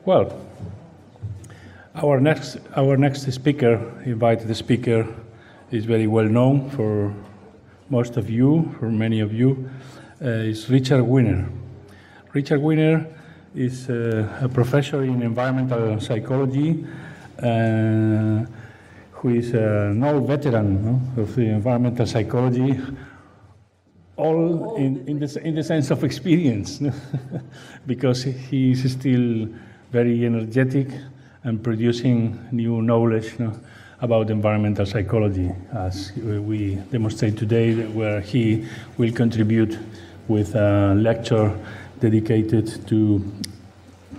Well, our next invited speaker, is very well known for most of you, for many of you, is Richard Wener. Richard Wener is a professor in environmental psychology, who is an old veteran of the environmental psychology, all in the sense of experience, because he is still very energetic and producing new knowledge about environmental psychology, as we demonstrate today, where he will contribute with a lecture dedicated to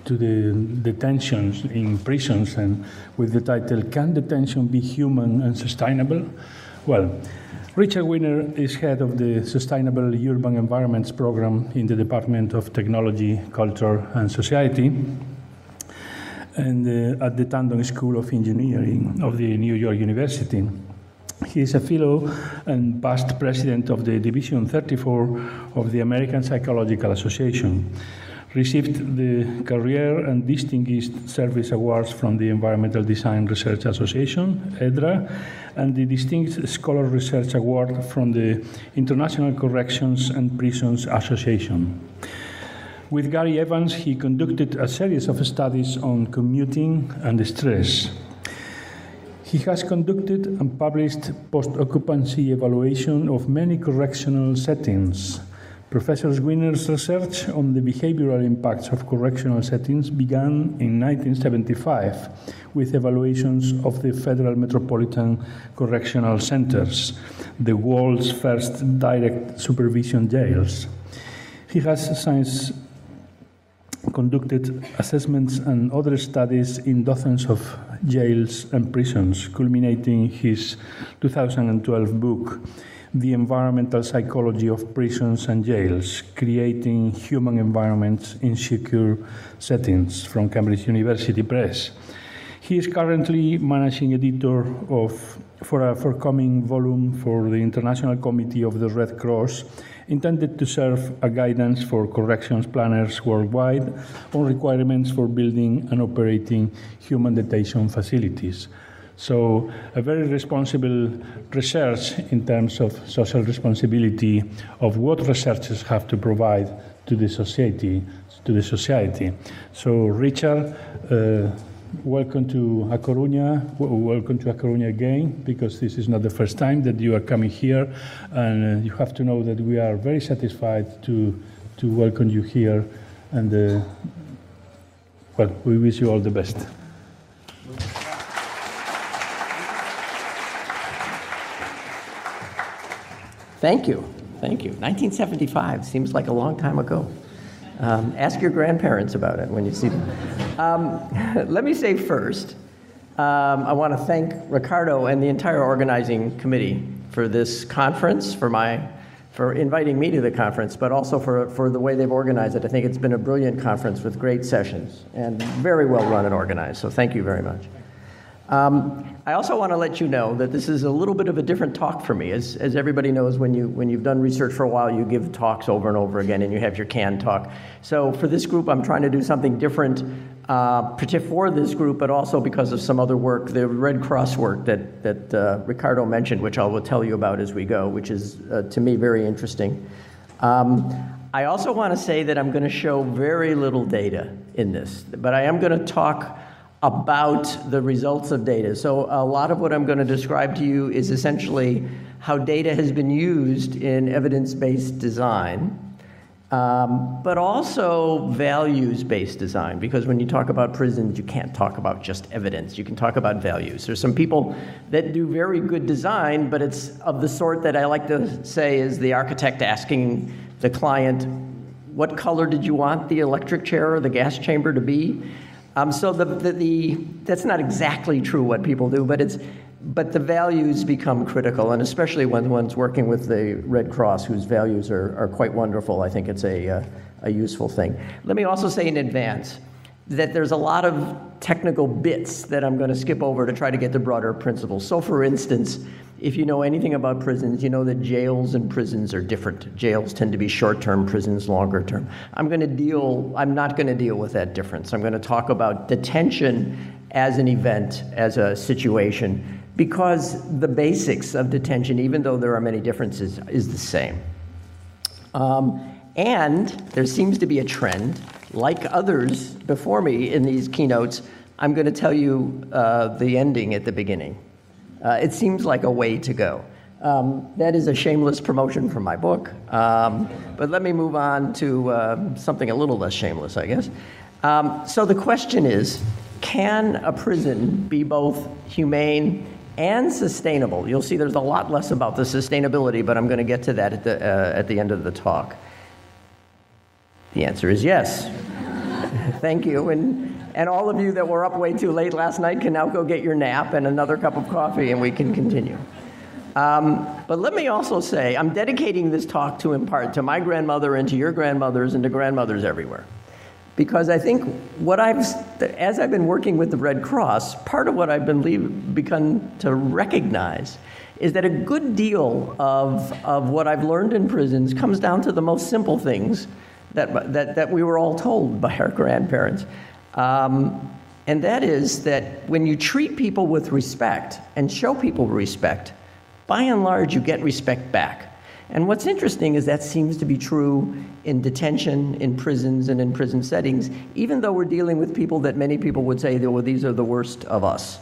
the detentions in prisons, and with the title, "Can Detention be Human and Sustainable?" Well, Richard Wener is head of the Sustainable Urban Environments Program in the Department of Technology, Culture and Society, and at the Tandon School of Engineering of the New York University. He is a fellow and past president of the Division 34 of the American Psychological Association. Received the Career and Distinguished Service Awards from the Environmental Design Research Association, EDRA, and the Distinguished Scholar Research Award from the International Corrections and Prisons Association. With Gary Evans, he conducted a series of studies on commuting and stress. He has conducted and published post-occupancy evaluation of many correctional settings. Professor Wener's research on the behavioral impacts of correctional settings began in 1975 with evaluations of the Federal Metropolitan Correctional Centers, the world's first direct supervision jails. He has since conducted assessments and other studies in dozens of jails and prisons, culminating his 2012 book, The Environmental Psychology of Prisons and Jails, Creating Human Environments in Secure Settings, from Cambridge University Press. He is currently managing editor for a forthcoming volume for the International Committee of the Red Cross, intended to serve as guidance for corrections planners worldwide on requirements for building and operating human detention facilities. So a very responsible research in terms of social responsibility of what researchers have to provide to the society. So Richard, welcome to Coruña. Welcome to Coruña again, because this is not the first time that you are coming here, and you have to know that we are very satisfied to welcome you here, and well, we wish you all the best. Thank you. 1975 seems like a long time ago. Ask your grandparents about it when you see them. Let me say first, I want to thank Ricardo and the entire organizing committee for this conference, for inviting me to the conference, but also for the way they've organized it. I think it's been a brilliant conference with great sessions and very well run and organized, so thank you very much. I also want to let you know that this is a little bit of a different talk for me. As everybody knows, when you've done research for a while, you give talks over and over again, and you have your canned talk. So for this group, I'm trying to do something different, particularly for this group, but also because of some other work, the Red Cross work that Ricardo mentioned, which I will tell you about as we go, which is, to me, very interesting. I also want to say that I'm going to show very little data in this, but I am going to talk about the results of data. So a lot of what I'm going to describe to you is essentially how data has been used in evidence-based design, but also values-based design, because when you talk about prisons, you can't talk about just evidence. You can talk about values. There's some people that do very good design, but it's of the sort that I like to say is the architect asking the client, what color did you want the electric chair or the gas chamber to be? So that's not exactly true what people do, but the values become critical, and especially when one's working with the Red Cross, whose values are quite wonderful. I think it's a useful thing. Let me also say in advance that there's a lot of technical bits that I'm going to skip over to try to get to broader principles. So for instance, If you know anything about prisons, you know that jails and prisons are different. Jails tend to be short-term, prisons longer-term. I'm not going to deal with that difference. I'm going to talk about detention as an event, as a situation, because the basics of detention, even though there are many differences, is the same. And there seems to be a trend, like others before me in these keynotes. I'm going to tell you the ending at the beginning. It seems like a way to go. That is a shameless promotion for my book. But let me move on to something a little less shameless, I guess. So the question is, can a prison be both humane and sustainable? You'll see there's a lot less about the sustainability, but I'm going to get to that at the end of the talk. The answer is yes. Thank you. And all of you that were up way too late last night can now go get your nap and another cup of coffee, and we can continue. But let me also say, I'm dedicating this talk in part to my grandmother and to your grandmothers and to grandmothers everywhere. Because I think as I've been working with the Red Cross, part of what I've begun to recognize is that a good deal of what I've learned in prisons comes down to the most simple things that we were all told by our grandparents. And that is that when you treat people with respect and show people respect, by and large, you get respect back. And what's interesting is that seems to be true in detention, in prisons, and in prison settings, even though we're dealing with people that many people would say, well, these are the worst of us.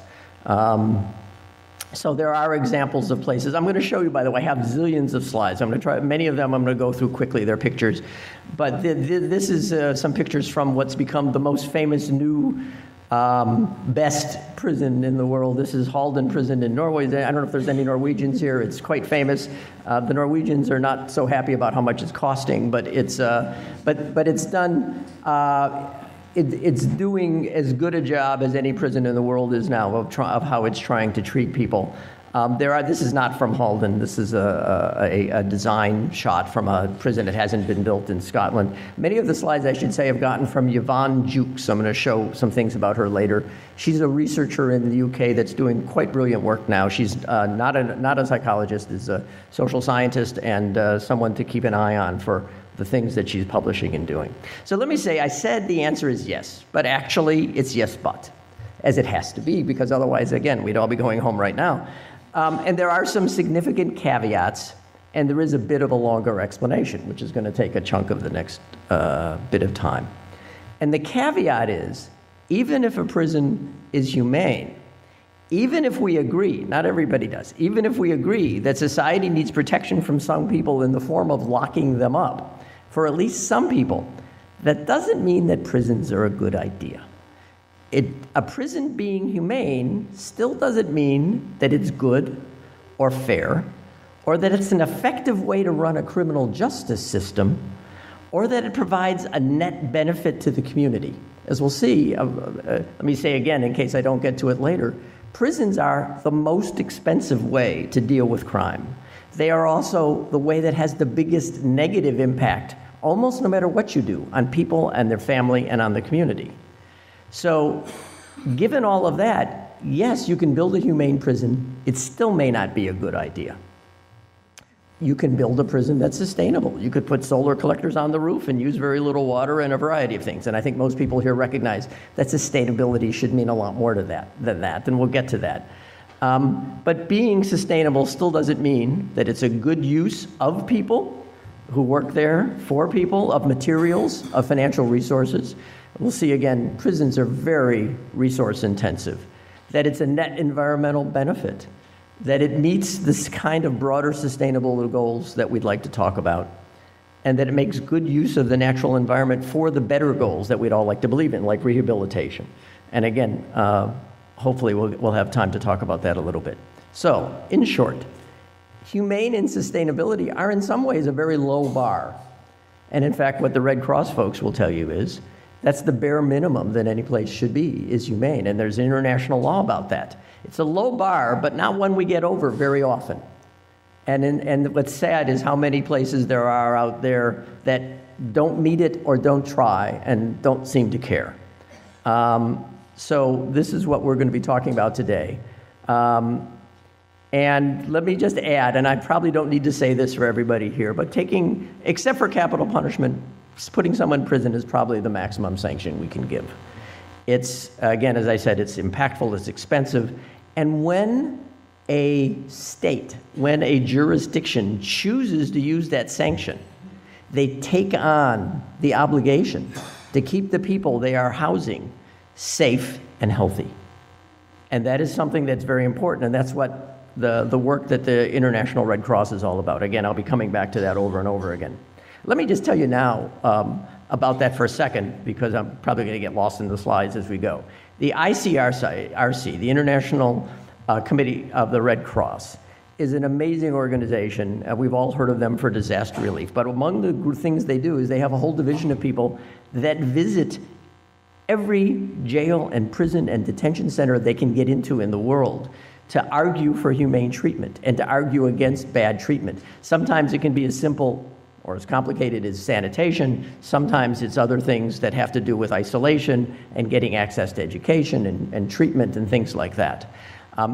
So there are examples of places. I'm going to show you, by the way, I have zillions of slides. I'm going to try, many of them I'm going to go through quickly. They're pictures. But this is some pictures from what's become the most famous new best prison in the world. This is Halden Prison in Norway. I don't know if there's any Norwegians here. It's quite famous. The Norwegians are not so happy about how much it's costing, but it's done. It's doing as good a job as any prison in the world is now of how it's trying to treat people. This is not from Halden. This is a design shot from a prison that hasn't been built in Scotland. Many of the slides, I should say, I've gotten from Yvonne Jukes. I'm going to show some things about her later. She's a researcher in the UK that's doing quite brilliant work now. She's not a psychologist, is a social scientist and someone to keep an eye on for the things that she's publishing and doing. So let me say, I said the answer is yes, but actually it's yes, but, as it has to be, because otherwise, again, we'd all be going home right now. And there are some significant caveats, and there is a bit of a longer explanation, which is going to take a chunk of the next bit of time. And the caveat is, even if a prison is humane, even if we agree, not everybody does, even if we agree that society needs protection from some people in the form of locking them up, for at least some people, that doesn't mean that prisons are a good idea. A prison being humane still doesn't mean that it's good or fair, or that it's an effective way to run a criminal justice system, or that it provides a net benefit to the community. As we'll see, let me say again in case I don't get to it later, prisons are the most expensive way to deal with crime. They are also the way that has the biggest negative impact, almost no matter what you do, on people and their family and on the community. So, given all of that, yes, you can build a humane prison. It still may not be a good idea. You can build a prison that's sustainable. You could put solar collectors on the roof and use very little water and a variety of things. And I think most people here recognize that sustainability should mean a lot more to than that, and we'll get to that. But being sustainable still doesn't mean that it's a good use of people who work there, for people, of materials, of financial resources. We'll see again, prisons are very resource intensive, that it's a net environmental benefit, that it meets this kind of broader sustainable goals that we'd like to talk about, and that it makes good use of the natural environment for the better goals that we'd all like to believe in, like rehabilitation. And again, hopefully we'll have time to talk about that a little bit. So, in short, humane and sustainability are in some ways a very low bar. And in fact, what the Red Cross folks will tell you is, that's the bare minimum that any place should be, is humane. And there's international law about that. It's a low bar, but not one we get over very often. And what's sad is how many places there are out there that don't meet it or don't try and don't seem to care. So this is what we're going to be talking about today. And let me just add, and I probably don't need to say this for everybody here, but except for capital punishment, putting someone in prison is probably the maximum sanction we can give. It's, again, as I said, it's impactful, it's expensive, and when a state, when a jurisdiction chooses to use that sanction, they take on the obligation to keep the people they are housing safe and healthy. And that is something that's very important, and that's what the work that the International Red Cross is all about. Again, I'll be coming back to that over and over again. Let me just tell you now about that for a second, because I'm probably going to get lost in the slides as we go. The ICRC, the International Committee of the Red Cross, is an amazing organization. We've all heard of them for disaster relief. But among the things they do is they have a whole division of people that visit every jail and prison and detention center they can get into in the world to argue for humane treatment and to argue against bad treatment. Sometimes it can be as simple or as complicated as sanitation. Sometimes it's other things that have to do with isolation and getting access to education and treatment and things like that.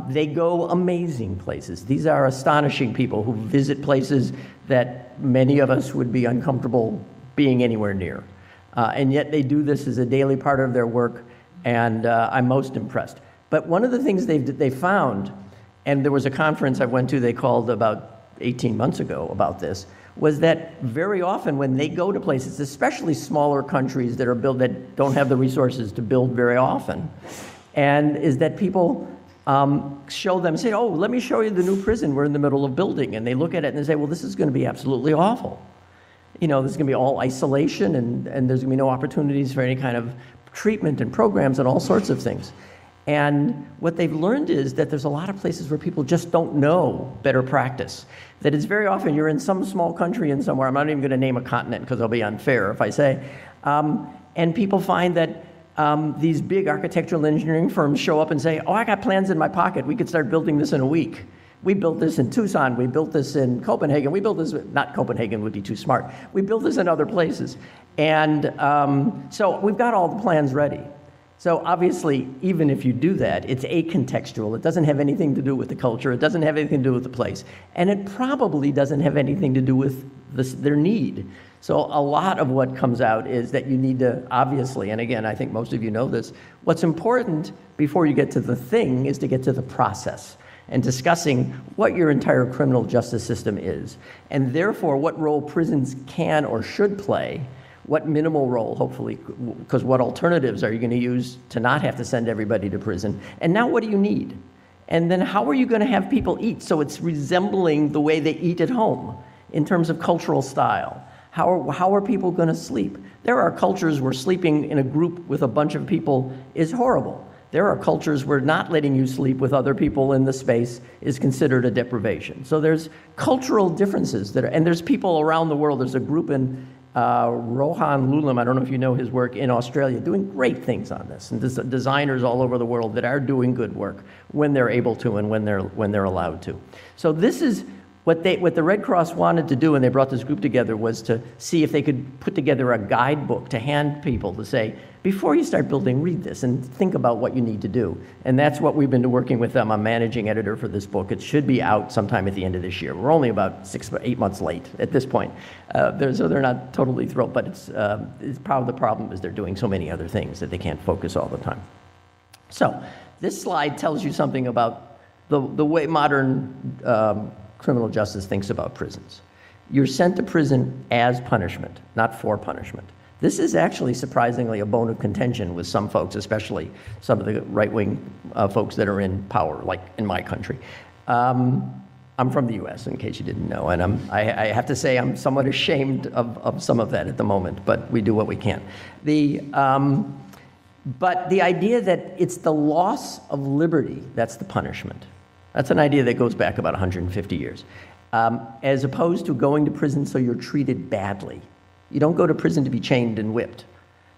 They go amazing places. These are astonishing people who visit places that many of us would be uncomfortable being anywhere near. And yet they do this as a daily part of their work, and I'm most impressed. But one of the things they found, and there was a conference I went to they called about 18 months ago about this, was that very often when they go to places, especially smaller countries that don't have the resources to build very often, and is that people show them, say, oh, let me show you the new prison we're in the middle of building. And they look at it and they say, well, this is going to be absolutely awful. You know, there's going to be all isolation, and there's going to be no opportunities for any kind of treatment and programs and all sorts of things. And what they've learned is that there's a lot of places where people just don't know better practice. That it's very often you're in some small country in somewhere, I'm not even going to name a continent because I'll be unfair if I say, and people find that these big architectural engineering firms show up and say, oh, I got plans in my pocket, we could start building this in a week. We built this in Tucson, we built this in Copenhagen, we built this, not Copenhagen would be too smart, we built this in other places. And so we've got all the plans ready. So obviously, even if you do that, it's acontextual. It doesn't have anything to do with the culture. It doesn't have anything to do with the place. And it probably doesn't have anything to do with their need. So a lot of what comes out is that you need to, obviously, and again, I think most of you know this, what's important before you get to the thing is to get to the process and discussing what your entire criminal justice system is, and therefore what role prisons can or should play. What minimal role, hopefully, because what alternatives are you going to use to not have to send everybody to prison? And now what do you need? And then how are you going to have people eat so it's resembling the way they eat at home in terms of cultural style? How are people going to sleep? There are cultures where sleeping in a group with a bunch of people is horrible. There are cultures where not letting you sleep with other people in the space is considered a deprivation. So there's cultural differences and there's people around the world. There's a group in Rohan Lulam, I don't know if you know his work, in Australia, doing great things on this, and designers all over the world that are doing good work when they're able to and when they're allowed to. So this is what the Red Cross wanted to do, and they brought this group together, was to see if they could put together a guidebook to hand people to say, before you start building, read this and think about what you need to do. And that's what we've been working with them. I'm managing editor for this book. It should be out sometime at the end of this year. We're only about 8 months late at this point. So they're not totally thrilled, but it's probably the problem is they're doing so many other things that they can't focus all the time. So this slide tells you something about the way modern criminal justice thinks about prisons. You're sent to prison as punishment, not for punishment. This is actually surprisingly a bone of contention with some folks, especially some of the right-wing folks that are in power, like in my country. I'm from the US, in case you didn't know, and I have to say I'm somewhat ashamed of some of that at the moment, but we do what we can. But the idea that it's the loss of liberty that's the punishment. That's an idea that goes back about 150 years, as opposed to going to prison so you're treated badly. You don't go to prison to be chained and whipped.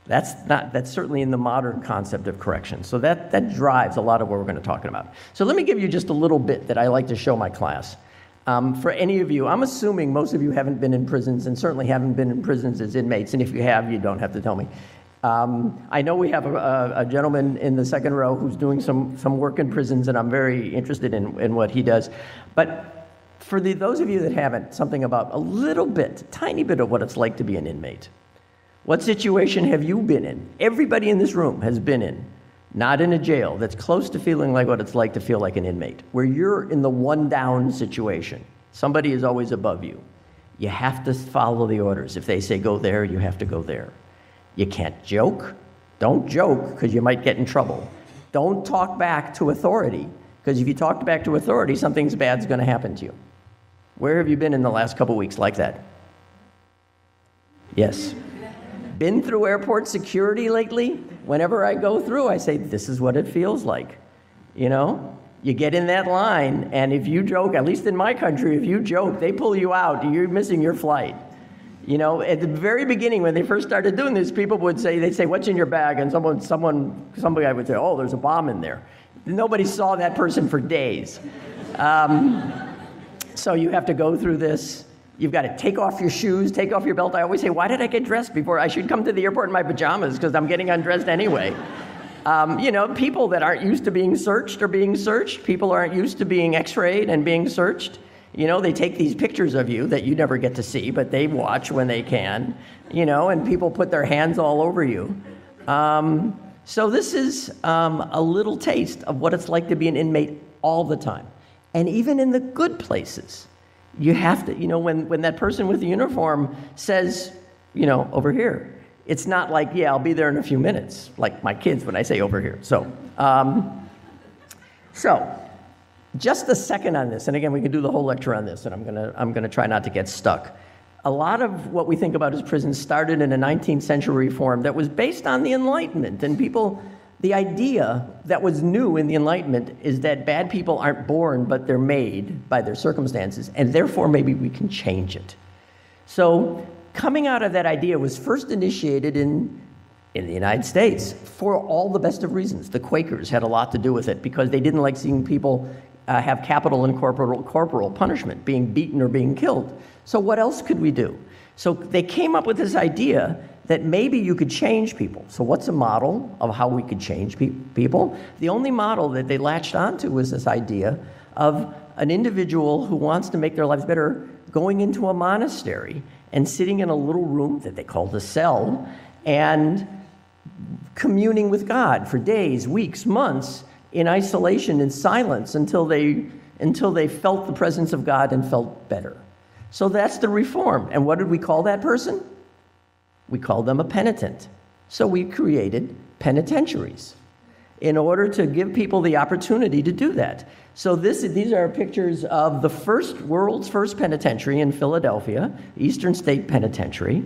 That's certainly in the modern concept of correction. So that drives a lot of what we're going to talk about. So let me give you just a little bit that I like to show my class. For any of you, I'm assuming most of you haven't been in prisons and certainly haven't been in prisons as inmates, and if you have, you don't have to tell me. I know we have a gentleman in the second row who's doing some work in prisons, and I'm very interested in what he does. But for those of you that haven't, something about a little bit, tiny bit of what it's like to be an inmate. What situation have you been in? Everybody in this room has been in, not in a jail, that's close to feeling like what it's like to feel like an inmate, where you're in the one down situation. Somebody is always above you. You have to follow the orders. If they say go there, you have to go there. You can't joke. Don't joke, because you might get in trouble. Don't talk back to authority, because if you talk back to authority, something bad's going to happen to you. Where have you been in the last couple weeks like that? Yes. Been through airport security lately? Whenever I go through, I say, this is what it feels like. You know? You get in that line, and if you joke, at least in my country, if you joke, they pull you out. You're missing your flight. You know, at the very beginning, when they first started doing this, people would say, they'd say, what's in your bag? And somebody would say, oh, there's a bomb in there. Nobody saw that person for days. So you have to go through this. You've got to take off your shoes, take off your belt. I always say, why did I get dressed before? I should come to the airport in my pajamas, because I'm getting undressed anyway. You know, people that aren't used to being searched are being searched. People aren't used to being x-rayed and being searched. You know, they take these pictures of you that you never get to see, but they watch when they can, you know, and people put their hands all over you. So this is a little taste of what it's like to be an inmate all the time. And even in the good places, you have to, you know, when that person with the uniform says, you know, over here, it's not like, yeah, I'll be there in a few minutes, like my kids when I say over here. So just a second on this, and again, we could do the whole lecture on this, and I'm gonna try not to get stuck. A lot of what we think about as prisons started in a 19th century reform that was based on the Enlightenment, and the idea that was new in the Enlightenment is that bad people aren't born, but they're made by their circumstances, and therefore maybe we can change it. So coming out of that idea was first initiated in the United States for all the best of reasons. The Quakers had a lot to do with it because they didn't like seeing people have capital and corporal punishment, being beaten or being killed. So what else could we do? So they came up with this idea that maybe you could change people. So what's a model of how we could change people? The only model that they latched onto was this idea of an individual who wants to make their lives better going into a monastery and sitting in a little room that they called a cell and communing with God for days, weeks, months in isolation, in silence, until they felt the presence of God and felt better. So that's the reform. And what did we call that person? We called them a penitent. So we created penitentiaries in order to give people the opportunity to do that. So these are pictures of the world's first penitentiary in Philadelphia, Eastern State Penitentiary.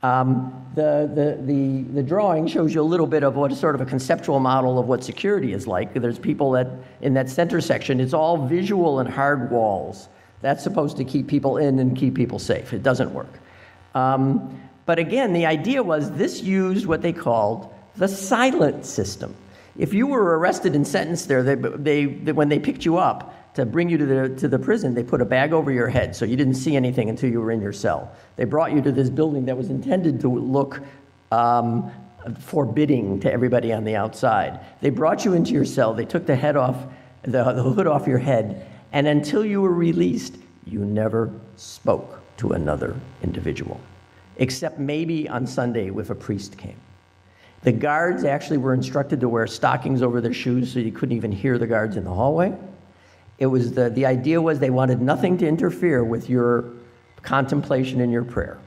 The drawing shows you a little bit of what is sort of a conceptual model of what security is like. There's people in that center section, it's all visual and hard walls. That's supposed to keep people in and keep people safe. It doesn't work. But again, the idea was this used what they called the silent system. If you were arrested and sentenced there, when they picked you up to bring you to the prison, they put a bag over your head so you didn't see anything until you were in your cell. They brought you to this building that was intended to look forbidding to everybody on the outside. They brought you into your cell. They took the hood off your head, and until you were released, you never spoke to another individual, except maybe on Sunday if a priest came. The guards actually were instructed to wear stockings over their shoes so you couldn't even hear the guards in the hallway. It was the idea was they wanted nothing to interfere with your contemplation and your prayer.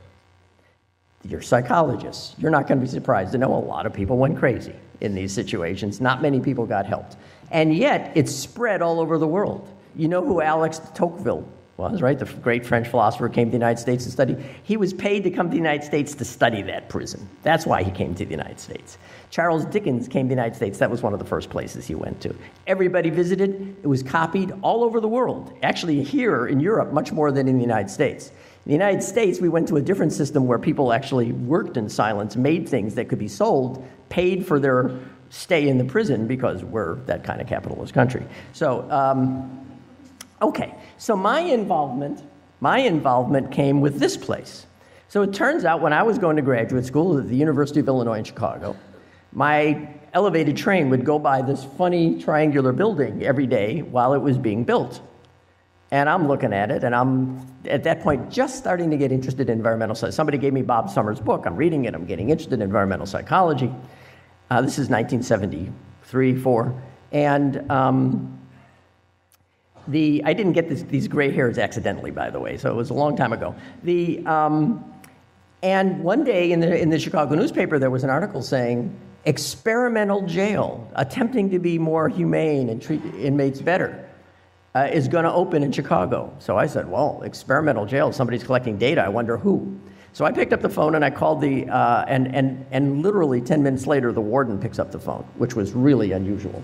You're psychologists. You're not going to be surprised to know a lot of people went crazy in these situations. Not many people got helped. And yet, it's spread all over the world. You know who Alex de Tocqueville was, right? The great French philosopher came to the United States to study. He was paid to come to the United States to study that prison. That's why he came to the United States. Charles Dickens came to the United States. That was one of the first places he went to. Everybody visited. It was copied all over the world. Actually, here in Europe, much more than in the United States. In the United States, we went to a different system where people actually worked in silence, made things that could be sold, paid for their stay in the prison because we're that kind of capitalist country. So, okay. So my involvement came with this place. So it turns out when I was going to graduate school at the University of Illinois in Chicago, my elevated train would go by this funny triangular building every day while it was being built. And I'm looking at it, and I'm, at that point, just starting to get interested in environmental science. Somebody gave me Bob Summers' book. I'm reading it. I'm getting interested in environmental psychology. This is 1973, 4. And I didn't get these gray hairs accidentally, by the way, so it was a long time ago. And one day in the Chicago newspaper, there was an article saying, experimental jail, attempting to be more humane and treat inmates better, is going to open in Chicago. So I said, well, experimental jail, somebody's collecting data, I wonder who. So I picked up the phone and I called and literally 10 minutes later, the warden picks up the phone, which was really unusual.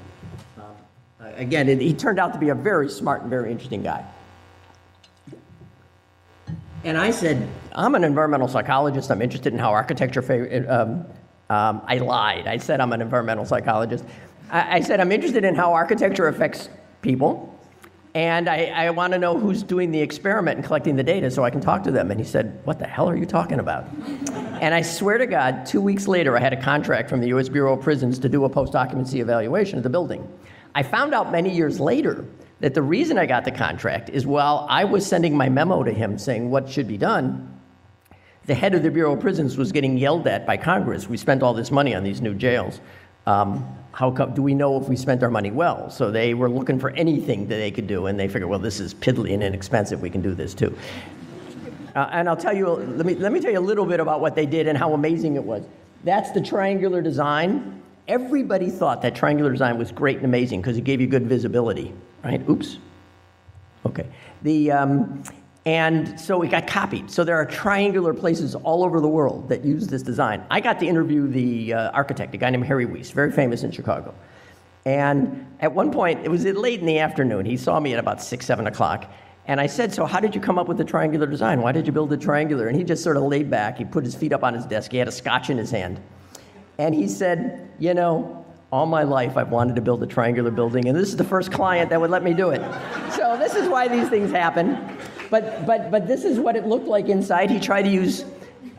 Again, he turned out to be a very smart and very interesting guy. And I said, I'm an environmental psychologist. I'm interested in how architecture, I lied. I said I'm an environmental psychologist. I said I'm interested in how architecture affects people. And I want to know who's doing the experiment and collecting the data so I can talk to them. And he said, what the hell are you talking about? And I swear to God, 2 weeks later, I had a contract from the U.S. Bureau of Prisons to do a post-occupancy evaluation of the building. I found out many years later that the reason I got the contract is while I was sending my memo to him saying what should be done, the head of the Bureau of Prisons was getting yelled at by Congress. We spent all this money on these new jails. How come, do we know if we spent our money well? So they were looking for anything that they could do, and they figured, well, this is piddly and inexpensive. We can do this too. And I'll tell you, let me tell you a little bit about what they did and how amazing it was. That's the triangular design. Everybody thought that triangular design was great and amazing because it gave you good visibility, right? Oops. Okay. And so it got copied. So there are triangular places all over the world that use this design. I got to interview the architect, a guy named Harry Weiss, very famous in Chicago. And at one point, it was late in the afternoon. He saw me at about 6, 7 o'clock. And I said, so how did you come up with the triangular design? Why did you build it triangular? And he just sort of laid back. He put his feet up on his desk. He had a scotch in his hand. And he said, you know, all my life I've wanted to build a triangular building, and this is the first client that would let me do it. So this is why these things happen. But this is what it looked like inside. He tried to use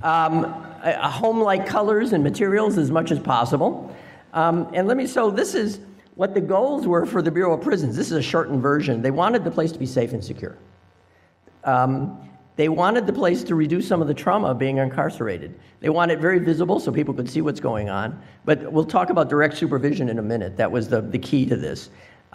home-like colors and materials as much as possible. So this is what the goals were for the Bureau of Prisons. This is a shortened version. They wanted the place to be safe and secure. They wanted the place to reduce some of the trauma of being incarcerated. They wanted it very visible so people could see what's going on. But we'll talk about direct supervision in a minute. That was the key to this.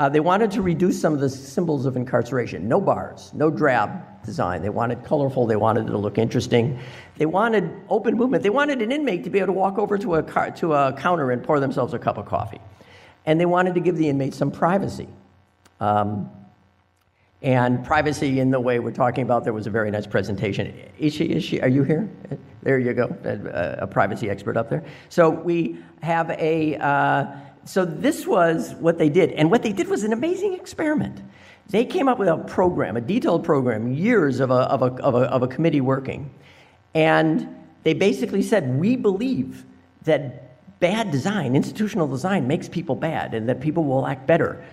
They wanted to reduce some of the symbols of incarceration. No bars, no drab design. They wanted colorful. They wanted it to look interesting. They wanted open movement. They wanted an inmate to be able to walk over to a counter and pour themselves a cup of coffee. And they wanted to give the inmates some privacy. And privacy in the way we're talking about, there was a very nice presentation. Is she, are you here? There you go, a privacy expert up there. So we have so this was what they did. And what they did was an amazing experiment. They came up with a program, a detailed program, years of a committee working. And they basically said, we believe that bad design, institutional design, makes people bad and that people will act better.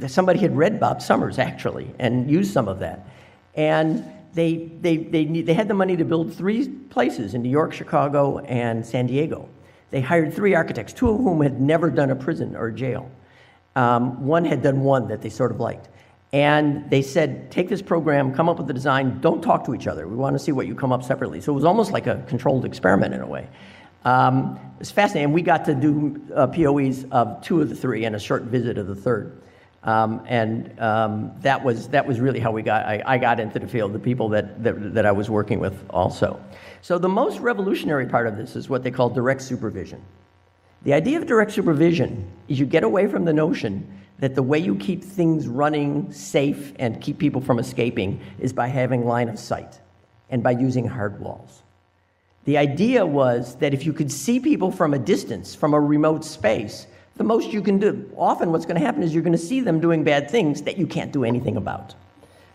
Somebody had read Bob Summers, actually, and used some of that. And they had the money to build 3 places in New York, Chicago, and San Diego. They hired 3 architects, 2 of whom had never done a prison or a jail. One had done one that they sort of liked. And they said, take this program, come up with the design, don't talk to each other. We want to see what you come up separately. So it was almost like a controlled experiment in a way. It's fascinating. We got to do POEs of 2 of the 3 and a short visit of the 3rd. That was really how I got into the field, the people that I was working with also. So the most revolutionary part of this is what they call direct supervision. The idea of direct supervision is you get away from the notion that the way you keep things running safe and keep people from escaping is by having line of sight and by using hard walls. The idea was that if you could see people from a distance, from a remote space, the most you can do, often what's going to happen is you're going to see them doing bad things that you can't do anything about,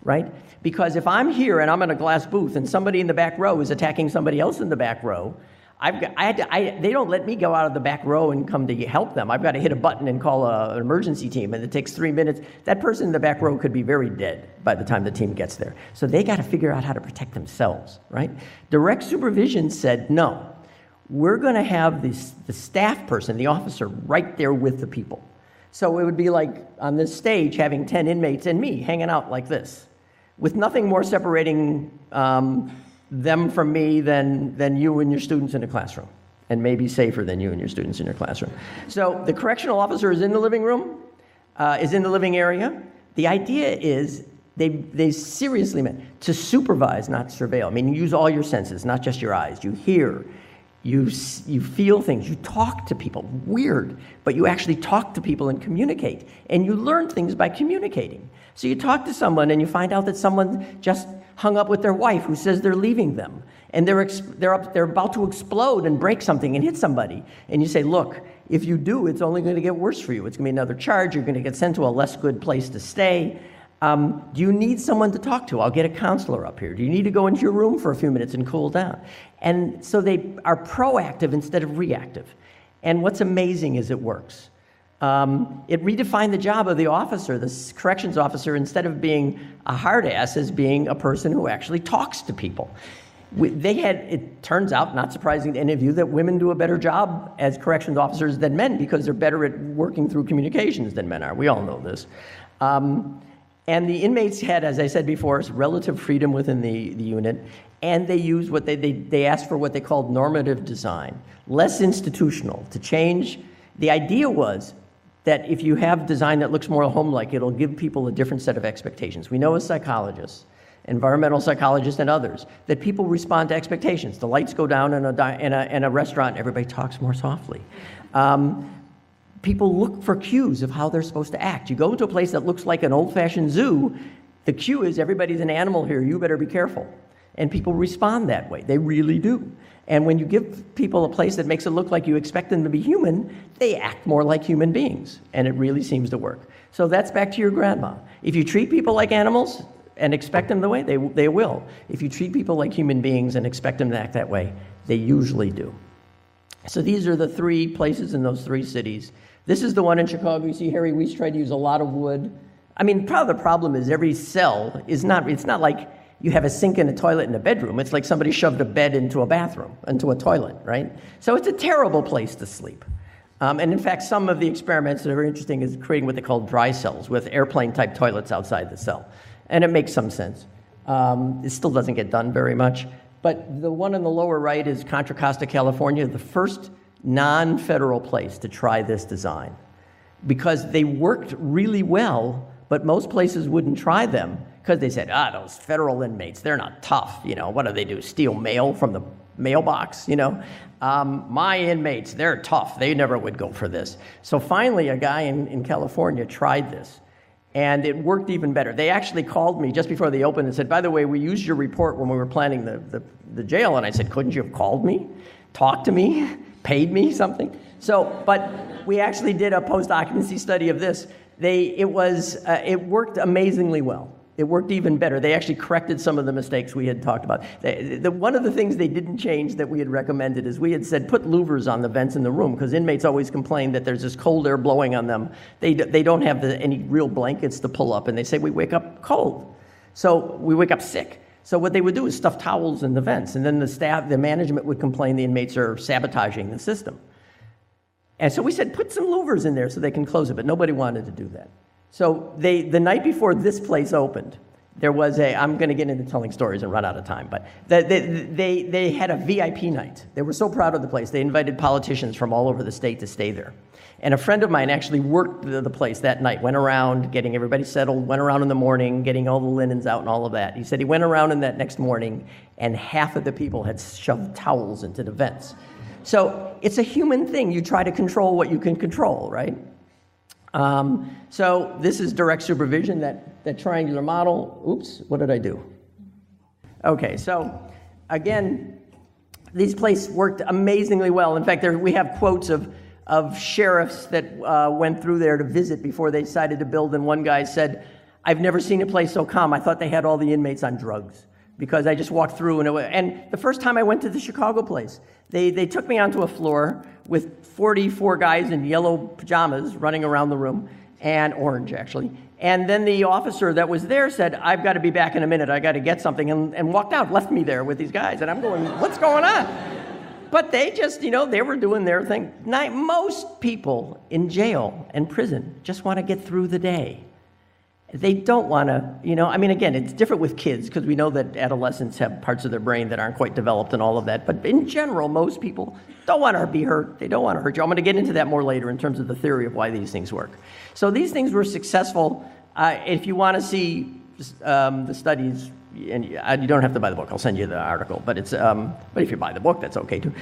right? Because if I'm here and I'm in a glass booth and somebody in the back row is attacking somebody else in the back row, They don't let me go out of the back row and come to help them. I've got to hit a button and call an emergency team, and it takes 3 minutes. That person in the back row could be very dead by the time the team gets there. So they got to figure out how to protect themselves, right? Direct supervision said, no, we're going to have the staff person, the officer, right there with the people. So it would be like on this stage having 10 inmates and me hanging out like this, with nothing more separating them from me than you and your students in a classroom, and maybe safer than you and your students in your classroom. So the correctional officer is in the living room, is in the living area. The idea is they seriously meant to supervise, not surveil. I mean, use all your senses, not just your eyes. You hear, you feel things, you talk to people. Weird, but you actually talk to people and communicate, and you learn things by communicating. So you talk to someone and you find out that someone just hung up with their wife who says they're leaving them, and they're about to explode and break something and hit somebody. And you say, look, if you do, it's only going to get worse for you. It's going to be another charge. You're going to get sent to a less good place to stay. Do you need someone to talk to? I'll get a counselor up here. Do you need to go into your room for a few minutes and cool down? And so they are proactive instead of reactive. And what's amazing is it works. It redefined the job of the officer, the corrections officer, instead of being a hard ass, as being a person who actually talks to people. It turns out, not surprising to any of you, that women do a better job as corrections officers than men because they're better at working through communications than men are. We all know this. And the inmates had, as I said before, relative freedom within the unit, and they used they asked for what they called normative design, less institutional, to change. The idea was that if you have design that looks more home-like, it'll give people a different set of expectations. We know as psychologists, environmental psychologists and others, that people respond to expectations. The lights go down in a restaurant, everybody talks more softly. People look for cues of how they're supposed to act. You go into a place that looks like an old-fashioned zoo, the cue is everybody's an animal here, you better be careful. And people respond that way. They really do. And when you give people a place that makes it look like you expect them to be human, they act more like human beings. And it really seems to work. So that's back to your grandma. If you treat people like animals and expect them the way, they will. If you treat people like human beings and expect them to act that way, they usually do. So these are the 3 places in those 3 cities. This is the one in Chicago. You see Harry Weiss tried to use a lot of wood. I mean, part of the problem is every cell is it's not like you have a sink and a toilet in a bedroom. It's like somebody shoved a bed into a bathroom, into a toilet, right? So it's a terrible place to sleep. And in fact, some of the experiments that are interesting is creating what they call dry cells with airplane-type toilets outside the cell. And it makes some sense. It still doesn't get done very much. But the one on the lower right is Contra Costa, California, the first non-federal place to try this design. Because they worked really well, but most places wouldn't try them because they said, those federal inmates, they're not tough. You know, what do they do, steal mail from the mailbox, you know? My inmates, they're tough. They never would go for this. So finally, a guy in California tried this, and it worked even better. They actually called me just before they opened and said, by the way, we used your report when we were planning the jail. And I said, couldn't you have called me, talked to me, paid me something? So, but we actually did a post-occupancy study of this. It worked amazingly well. It worked even better. They actually corrected some of the mistakes we had talked about. One of the things they didn't change that we had recommended is we had said put louvers on the vents in the room, because inmates always complain that there's this cold air blowing on them. They don't have any real blankets to pull up, and they say we wake up cold. So we wake up sick. So what they would do is stuff towels in the vents, and then the management would complain the inmates are sabotaging the system. And so we said, put some louvers in there so they can close it, but nobody wanted to do that. So the night before this place opened, there was I'm going to get into telling stories and run out of time, but they had a VIP night. They were so proud of the place. They invited politicians from all over the state to stay there. And a friend of mine actually worked the place that night, went around getting everybody settled, went around in the morning, getting all the linens out and all of that. He said he went around in that next morning, and half of the people had shoved towels into the vents. So it's a human thing. You try to control what you can control, right? So this is direct supervision, that triangular model. Oops, what did I do? Okay, so again, these places worked amazingly well. In fact, we have quotes of sheriffs that went through there to visit before they decided to build, and one guy said, I've never seen a place so calm. I thought they had all the inmates on drugs. because I just walked through, and the first time I went to the Chicago place, they took me onto a floor with 44 guys in yellow pajamas running around the room, and orange actually. And then the officer that was there said, "I've got to be back in a minute, I got to get something," and walked out, left me there with these guys. And I'm going, what's going on? But they just, they were doing their thing. Most people in jail and prison just want to get through the day. They don't want to, again, it's different with kids because we know that adolescents have parts of their brain that aren't quite developed and all of that. But in general, most people don't want to be hurt. They don't want to hurt you. I'm going to get into that more later in terms of the theory of why these things work. So these things were successful. If you want to see the studies, and you don't have to buy the book. I'll send you the article. But but if you buy the book, that's okay too.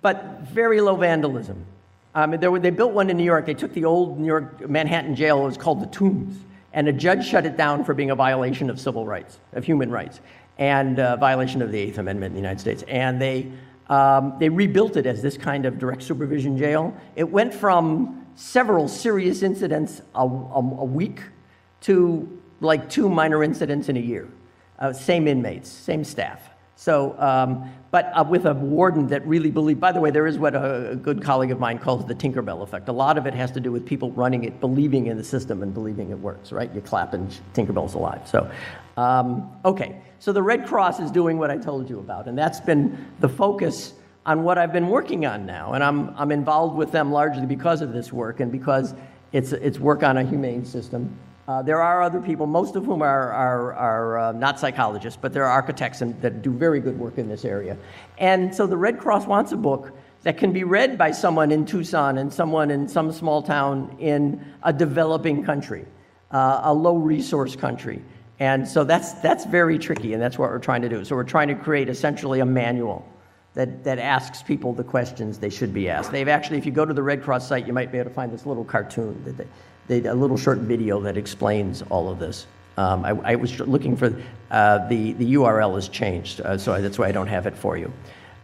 But very low vandalism. They built one in New York. They took the old New York Manhattan jail. It was called the Tombs, and a judge shut it down for being a violation of civil rights, of human rights, and violation of the Eighth Amendment in the United States. And they rebuilt it as this kind of direct supervision jail. It went from several serious incidents a week to like 2 minor incidents in a year. Same inmates, same staff. So, but with a warden that really believed, by the way, there is what a good colleague of mine calls the Tinkerbell effect. A lot of it has to do with people running it, believing in the system and believing it works, right? You clap and Tinkerbell's alive. So, okay. So the Red Cross is doing what I told you about, and that's been the focus on what I've been working on now. And I'm involved with them largely because of this work and because it's work on a humane system. There are other people, most of whom are not psychologists, but they're architects that do very good work in this area. And so the Red Cross wants a book that can be read by someone in Tucson and someone in some small town in a developing country, a low-resource country. And so that's very tricky, and that's what we're trying to do. So we're trying to create essentially a manual that asks people the questions they should be asked. They've actually, if you go to the Red Cross site, you might be able to find this little cartoon a little short video that explains all of this. I was looking for, the URL has changed, so that's why I don't have it for you.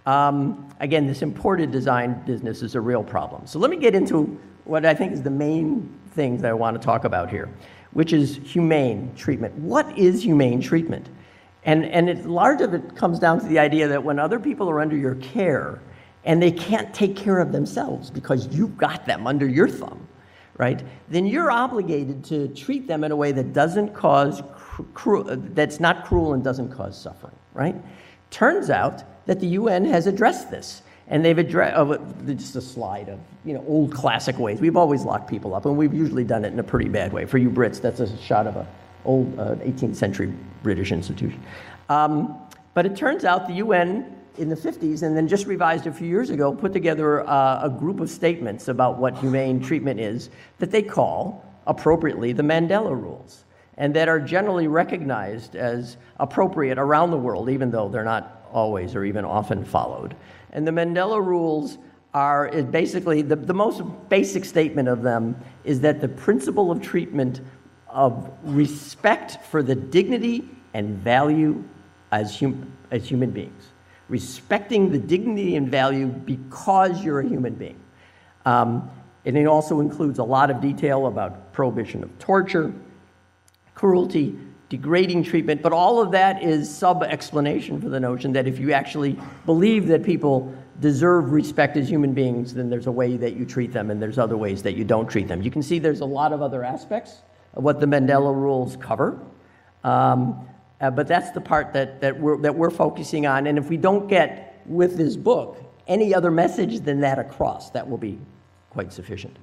Again, this imported design business is a real problem. So let me get into what I think is the main thing that I want to talk about here, which is humane treatment. What is humane treatment? And large of it comes down to the idea that when other people are under your care and they can't take care of themselves because you've got them under your thumb, right? Then you're obligated to treat them in a way that doesn't cause that's not cruel and doesn't cause suffering, right? Turns out that the UN has addressed this, and they've addressed just a slide of old classic ways. We've always locked people up, and we've usually done it in a pretty bad way. For you Brits, that's a shot of an old 18th century British institution. But it turns out the UN in the 50s, and then just revised a few years ago, put together a group of statements about what humane treatment is that they call, appropriately, the Mandela Rules, and that are generally recognized as appropriate around the world, even though they're not always or even often followed. And the Mandela Rules is basically, the most basic statement of them is that the principle of treatment of respect for the dignity and value as human beings. Respecting the dignity and value because you're a human being. And it also includes a lot of detail about prohibition of torture, cruelty, degrading treatment, but all of that is sub-explanation for the notion that if you actually believe that people deserve respect as human beings, then there's a way that you treat them and there's other ways that you don't treat them. You can see there's a lot of other aspects of what the Mandela Rules cover. But that's the part that we're focusing on. And if we don't get, with this book, any other message than that across, that will be quite sufficient.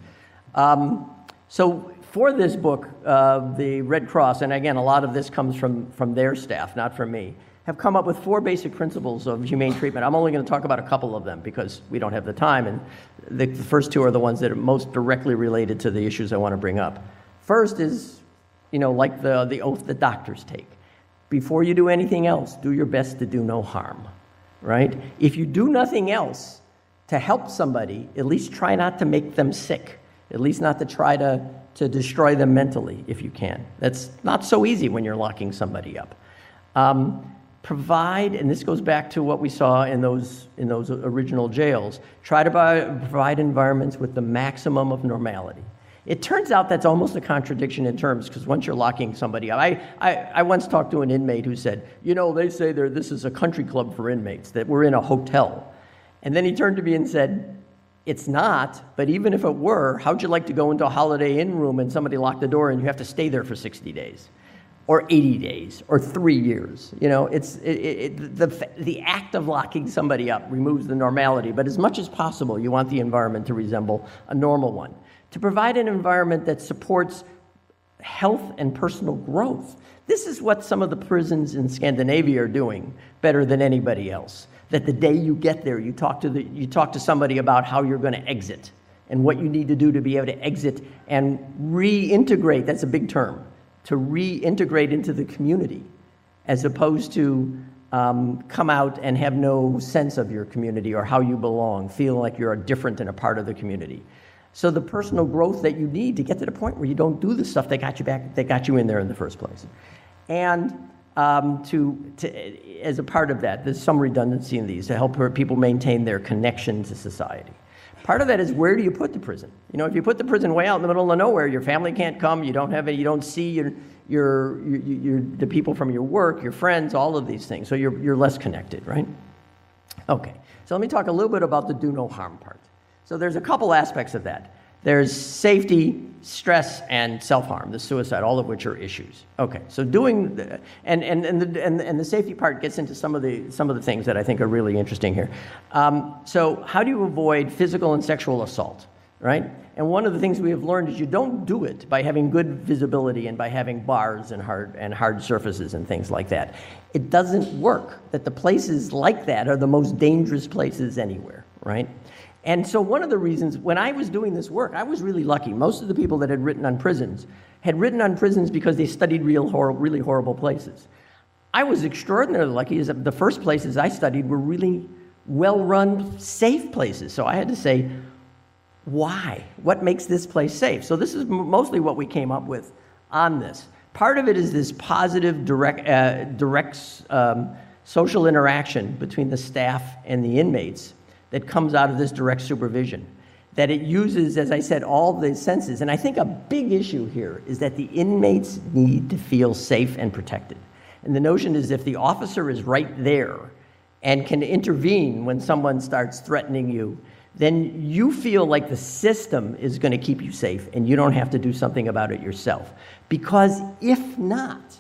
So for this book, the Red Cross, and again, a lot of this comes from their staff, not from me, have come up with 4 basic principles of humane treatment. I'm only going to talk about a couple of them because we don't have the time. And the first 2 are the ones that are most directly related to the issues I want to bring up. First is, like the oath that doctors take. Before you do anything else, do your best to do no harm, right? If you do nothing else to help somebody, at least try not to make them sick, at least not to try to destroy them mentally if you can. That's not so easy when you're locking somebody up. Provide, and this goes back to what we saw in those original jails, try to provide environments with the maximum of normality. It turns out that's almost a contradiction in terms, because once you're locking somebody up, I once talked to an inmate who said, they say this is a country club for inmates, that we're in a hotel. And then he turned to me and said, it's not, but even if it were, how'd you like to go into a Holiday Inn room and somebody locked the door and you have to stay there for 60 days? Or 80 days, or 3 years. The act of locking somebody up removes the normality, but as much as possible, you want the environment to resemble a normal one. To provide an environment that supports health and personal growth. This is what some of the prisons in Scandinavia are doing better than anybody else. That the day you get there, you talk to somebody about how you're going to exit and what you need to do to be able to exit and reintegrate. That's a big term. To reintegrate into the community, as opposed to come out and have no sense of your community or how you belong, feel like you're different and a part of the community. So the personal growth that you need to get to the point where you don't do the stuff that got you in there in the first place. And as a part of that, there's some redundancy in these to help people maintain their connection to society. Part of that is, where do you put the prison? If you put the prison way out in the middle of nowhere, your family can't come, you don't see the people from your work, your friends, all of these things. So you're less connected, right? Okay, so let me talk a little bit about the do no harm part. So there's a couple aspects of that. There's safety, stress, and self-harm, the suicide, all of which are issues. Okay, so the safety part gets into some of the things that I think are really interesting here. So how do you avoid physical and sexual assault, right? And one of the things we have learned is you don't do it by having good visibility and by having bars and hard surfaces and things like that. It doesn't work. That the places like that are the most dangerous places anywhere, right? And so one of the reasons, when I was doing this work, I was really lucky. Most of the people that had written on prisons because they studied really horrible places. I was extraordinarily lucky, as the first places I studied were really well-run, safe places. So I had to say, why? What makes this place safe? So this is mostly what we came up with on this. Part of it is this positive, direct social interaction between the staff and the inmates that comes out of this direct supervision, that it uses, as I said, all the senses. And I think a big issue here is that the inmates need to feel safe and protected. And the notion is, if the officer is right there and can intervene when someone starts threatening you, then you feel like the system is going to keep you safe and you don't have to do something about it yourself. Because if not,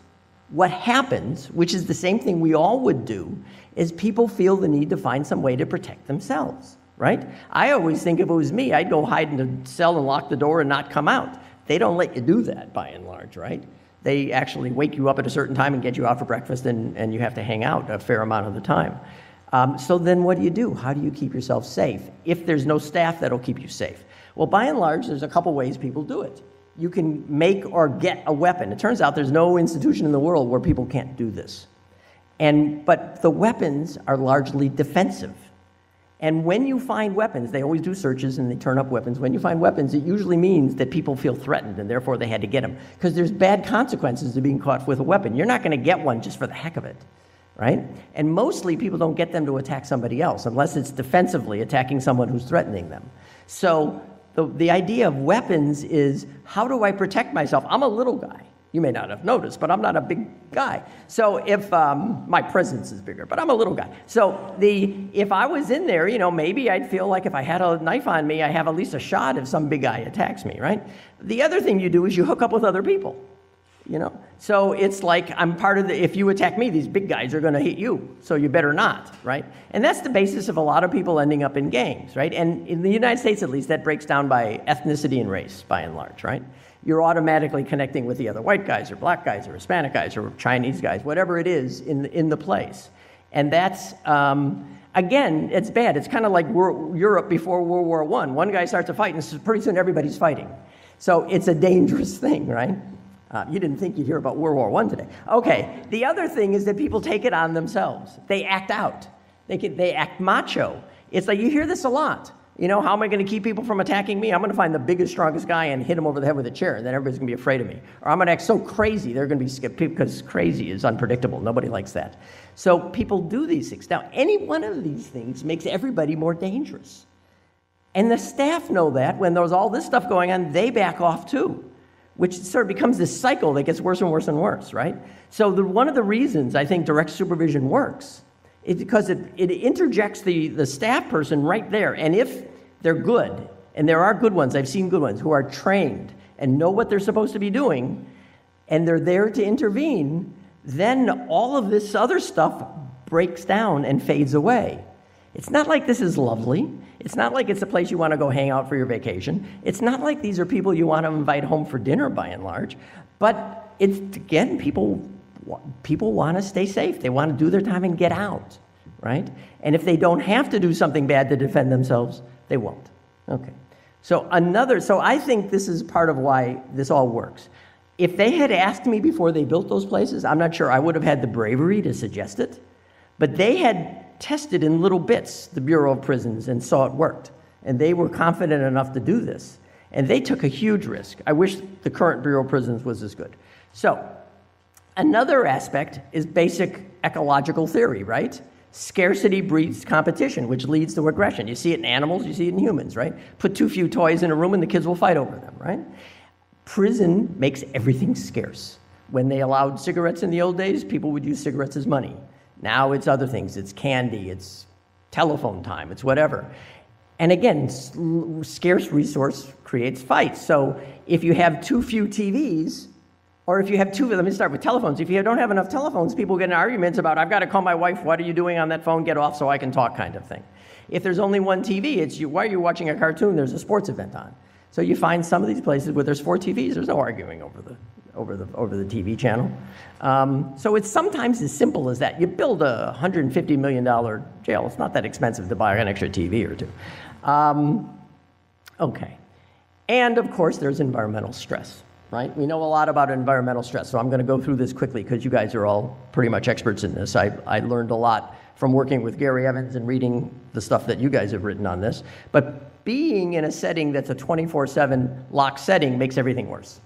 what happens, which is the same thing we all would do, is people feel the need to find some way to protect themselves, right? I always think if it was me, I'd go hide in a cell and lock the door and not come out. They don't let you do that, by and large, right? They actually wake you up at a certain time and get you out for breakfast, and you have to hang out a fair amount of the time. So then what do? How do you keep yourself safe? If there's no staff that'll keep you safe. Well, by and large, there's a couple ways people do it. You can make or get a weapon. It turns out there's no institution in the world where people can't do this. But the weapons are largely defensive. And when you find weapons, they always do searches and they turn up weapons. When you find weapons, it usually means that people feel threatened and therefore they had to get them. Because there's bad consequences to being caught with a weapon. You're not going to get one just for the heck of it, right? And mostly people don't get them to attack somebody else unless it's defensively attacking someone who's threatening them. So the idea of weapons is, how do I protect myself? I'm a little guy. You may not have noticed, but I'm not a big guy. So if my presence is bigger, but I'm a little guy. So if I was in there, maybe I'd feel like if I had a knife on me, I have at least a shot if some big guy attacks me, right? The other thing you do is you hook up with other people, So it's like, I'm part of if you attack me, these big guys are going to hit you, so you better not, right? And that's the basis of a lot of people ending up in gangs, right? And in the United States, at least, that breaks down by ethnicity and race, by and large, right? You're automatically connecting with the other white guys or black guys or Hispanic guys or Chinese guys, whatever it is in the place. And that's, again, it's bad. It's kind of like Europe before World War I. One guy starts a fight, and pretty soon everybody's fighting. So it's a dangerous thing, right? You didn't think you'd hear about World War I today. Okay, the other thing is that people take it on themselves. They act out. They act macho. It's like, you hear this a lot. How am I going to keep people from attacking me? I'm going to find the biggest, strongest guy and hit him over the head with a chair, and then everybody's going to be afraid of me. Or I'm going to act so crazy, they're going to be scared, because crazy is unpredictable. Nobody likes that. So people do these things. Now, any one of these things makes everybody more dangerous. And the staff know that. When there's all this stuff going on, they back off too, which sort of becomes this cycle that gets worse and worse and worse, right? So one of the reasons I think direct supervision works is because it interjects the staff person right there. And if they're good, and there are good ones, I've seen good ones, who are trained and know what they're supposed to be doing, and they're there to intervene, then all of this other stuff breaks down and fades away. It's not like this is lovely. It's not like it's a place you want to go hang out for your vacation. It's not like these are people you want to invite home for dinner, by and large. But it's, again, people want to stay safe. They want to do their time and get out, right? And if they don't have to do something bad to defend themselves, they won't. Okay. So I think this is part of why this all works. If they had asked me before they built those places, I'm not sure I would have had the bravery to suggest it. But they had tested in little bits the Bureau of Prisons and saw it worked. And they were confident enough to do this. And they took a huge risk. I wish the current Bureau of Prisons was as good. So another aspect is basic ecological theory, right? Scarcity breeds competition, which leads to aggression. You see it in animals, you see it in humans, right? Put too few toys in a room and the kids will fight over them, right? Prison makes everything scarce. When they allowed cigarettes in the old days, people would use cigarettes as money. Now it's other things. It's candy, it's telephone time, it's whatever. And again, scarce resource creates fights. So if you have too few TVs, or if you have let me start with telephones. If you don't have enough telephones, people get in arguments about, I've got to call my wife, what are you doing on that phone? Get off so I can talk, kind of thing. If there's only one TV, it's why are you watching a cartoon? There's a sports event on. So you find some of these places where there's 4 TVs, there's no arguing over the TV channel. So it's sometimes as simple as that. You build a $150 million jail. It's not that expensive to buy an extra TV or two. Okay. And of course, there's environmental stress, right? We know a lot about environmental stress, so I'm going to go through this quickly because you guys are all pretty much experts in this. I learned a lot from working with Gary Evans and reading the stuff that you guys have written on this. But being in a setting that's a 24/7 locked setting makes everything worse.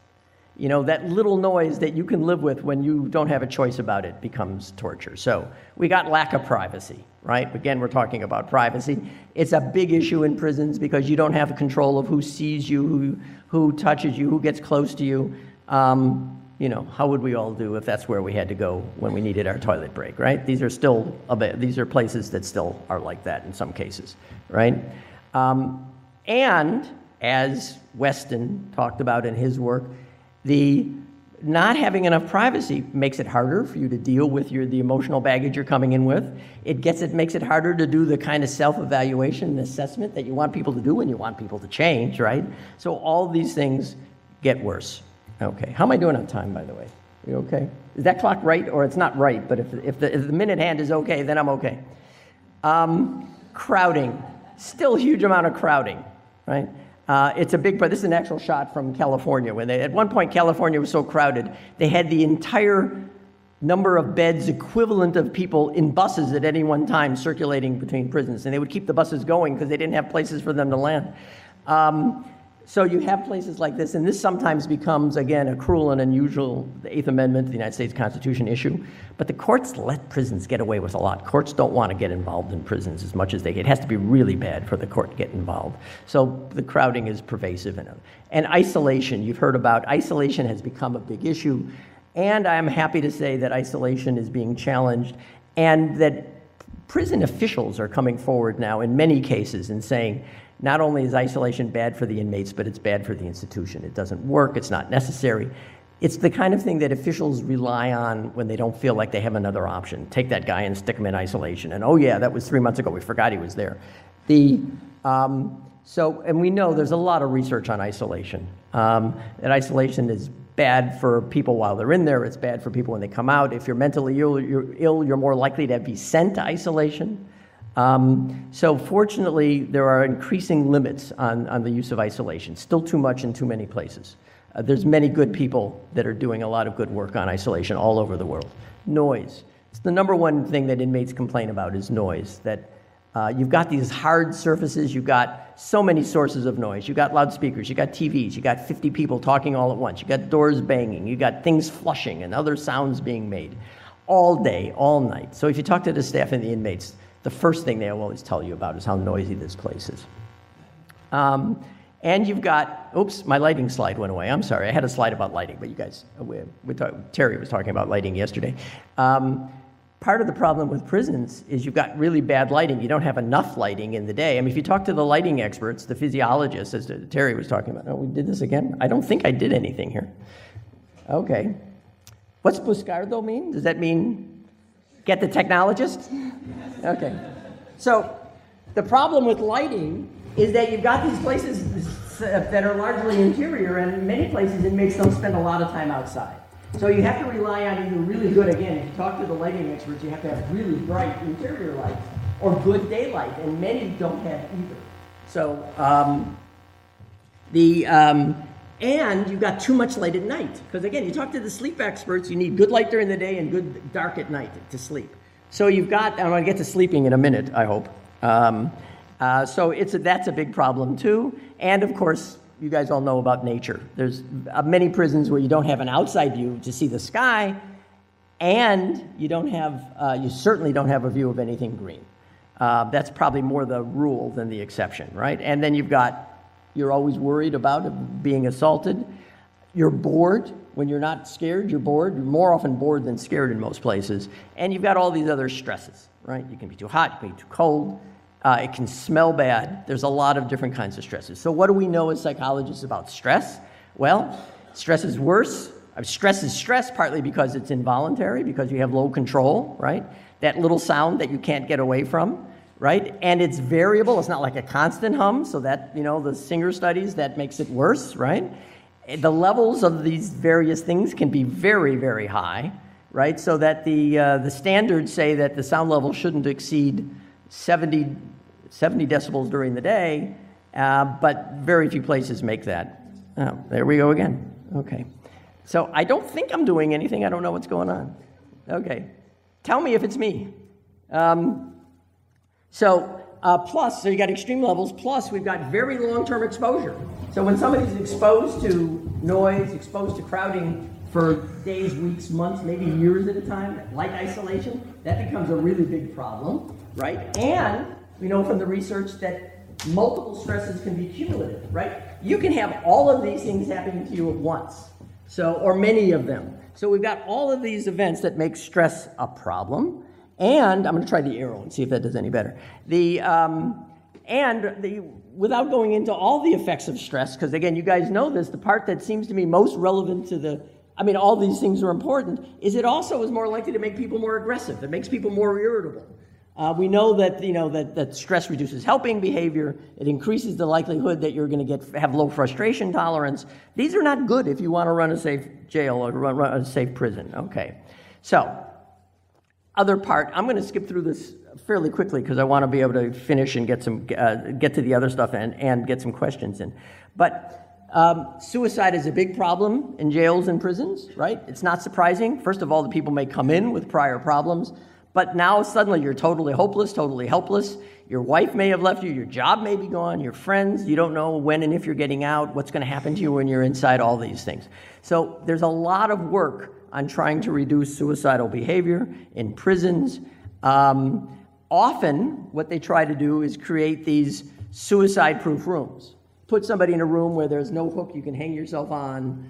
You know, that little noise that you can live with when you don't have a choice about it becomes torture. So we got lack of privacy, right? Again, we're talking about privacy. It's a big issue in prisons because you don't have control of who sees you, who touches you, who gets close to you. You know, how would we all do if that's where we had to go when we needed our toilet break, right? These are places that still are like that in some cases, right? And as Weston talked about in his work, the not having enough privacy makes it harder for you to deal with the emotional baggage you're coming in with. It makes it harder to do the kind of self-evaluation and assessment that you want people to do when you want people to change, right? So all these things get worse. Okay, how am I doing on time, by the way? You okay? Is that clock right, or it's not right, but if the minute hand is okay, then I'm okay. Crowding, still a huge amount of crowding, right? It's a big part. This is an actual shot from California. At one point, California was so crowded, they had the entire number of beds equivalent of people in buses at any one time circulating between prisons, and they would keep the buses going because they didn't have places for them to land. So you have places like this, and this sometimes becomes, again, a cruel and unusual, the Eighth Amendment to the United States Constitution issue. But the courts let prisons get away with a lot. Courts don't want to get involved in prisons as much as they can. It has to be really bad for the court to get involved. So the crowding is pervasive. And isolation, you've heard about. Isolation has become a big issue. And I'm happy to say that isolation is being challenged, and that prison officials are coming forward now in many cases and saying, not only is isolation bad for the inmates, but it's bad for the institution. It doesn't work, it's not necessary. It's the kind of thing that officials rely on when they don't feel like they have another option. Take that guy and stick him in isolation. And oh yeah, that was 3 months ago, we forgot he was there. And we know there's a lot of research on isolation. That isolation is bad for people while they're in there, it's bad for people when they come out. If you're mentally ill, you're more likely to be sent to isolation. So fortunately, there are increasing limits on the use of isolation. Still too much in too many places. There's many good people that are doing a lot of good work on isolation all over the world. Noise. It's the number one thing that inmates complain about is noise. That you've got these hard surfaces, you've got so many sources of noise. You've got loudspeakers, you've got TVs, you've got 50 people talking all at once, you've got doors banging, you've got things flushing and other sounds being made all day, all night. So if you talk to the staff and the inmates, the first thing they'll always tell you about is how noisy this place is. And you've got, oops, my lighting slide went away. I'm sorry, I had a slide about lighting, but you guys, Terry was talking about lighting yesterday. Part of the problem with prisons is you've got really bad lighting. You don't have enough lighting in the day. I mean, if you talk to the lighting experts, the physiologists, as Terry was talking about, oh, we did this again? I don't think I did anything here. Okay. What's buscardo mean? Does that mean get the technologist? Okay. So the problem with lighting is that you've got these places that are largely interior, and in many places inmates don't spend a lot of time outside. So you have to rely on either really good, again, if you talk to the lighting experts, you have to have really bright interior lights or good daylight, and many don't have either. So, and you've got too much light at night. Because again, you talk to the sleep experts, you need good light during the day and good dark at night to sleep. So you've got, I'm going to get to sleeping in a minute, I hope. So that's a big problem too. And of course, you guys all know about nature. There's many prisons where you don't have an outside view to see the sky, and you certainly don't have a view of anything green. That's probably more the rule than the exception, right? And then you're always worried about being assaulted. You're bored. When you're not scared, you're bored. You're more often bored than scared in most places. And you've got all these other stresses, right? You can be too hot, you can be too cold. It can smell bad. There's a lot of different kinds of stresses. So what do we know as psychologists about stress? Well, stress is worse. Stress is stress partly because it's involuntary, because you have low control, right? That little sound that you can't get away from, right? And it's variable. It's not like a constant hum, so that, the Singer studies, that makes it worse, right? The levels of these various things can be very, very high, right? So that the standards say that the sound level shouldn't exceed 70 decibels during the day, but very few places make that. Oh, there we go again. Okay. So I don't think I'm doing anything. I don't know what's going on. Okay. Tell me if it's me. So you got extreme levels, plus we've got very long-term exposure. So when somebody's exposed to noise, exposed to crowding for days, weeks, months, maybe years at a time, light isolation, that becomes a really big problem. Right? And we know from the research that multiple stresses can be cumulative, right? You can have all of these things happening to you at once, or many of them. So we've got all of these events that make stress a problem. And I'm going to try the arrow and see if that does any better. Without going into all the effects of stress, because again, you guys know this, the part that seems to me most relevant to all these things are important, is it also is more likely to make people more aggressive. It makes people more irritable. We know that that stress reduces helping behavior. It increases the likelihood that you're going to have low frustration tolerance. These are not good if you want to run a safe jail or run a safe prison. Okay, so other part. I'm going to skip through this fairly quickly because I want to be able to finish and get to the other stuff and get some questions in. But suicide is a big problem in jails and prisons, right? It's not surprising. First of all, the people may come in with prior problems. But now suddenly you're totally hopeless, totally helpless. Your wife may have left you, your job may be gone, your friends, you don't know when and if you're getting out, what's going to happen to you when you're inside, all these things. So there's a lot of work on trying to reduce suicidal behavior in prisons. Often what they try to do is create these suicide-proof rooms. Put somebody in a room where there's no hook you can hang yourself on.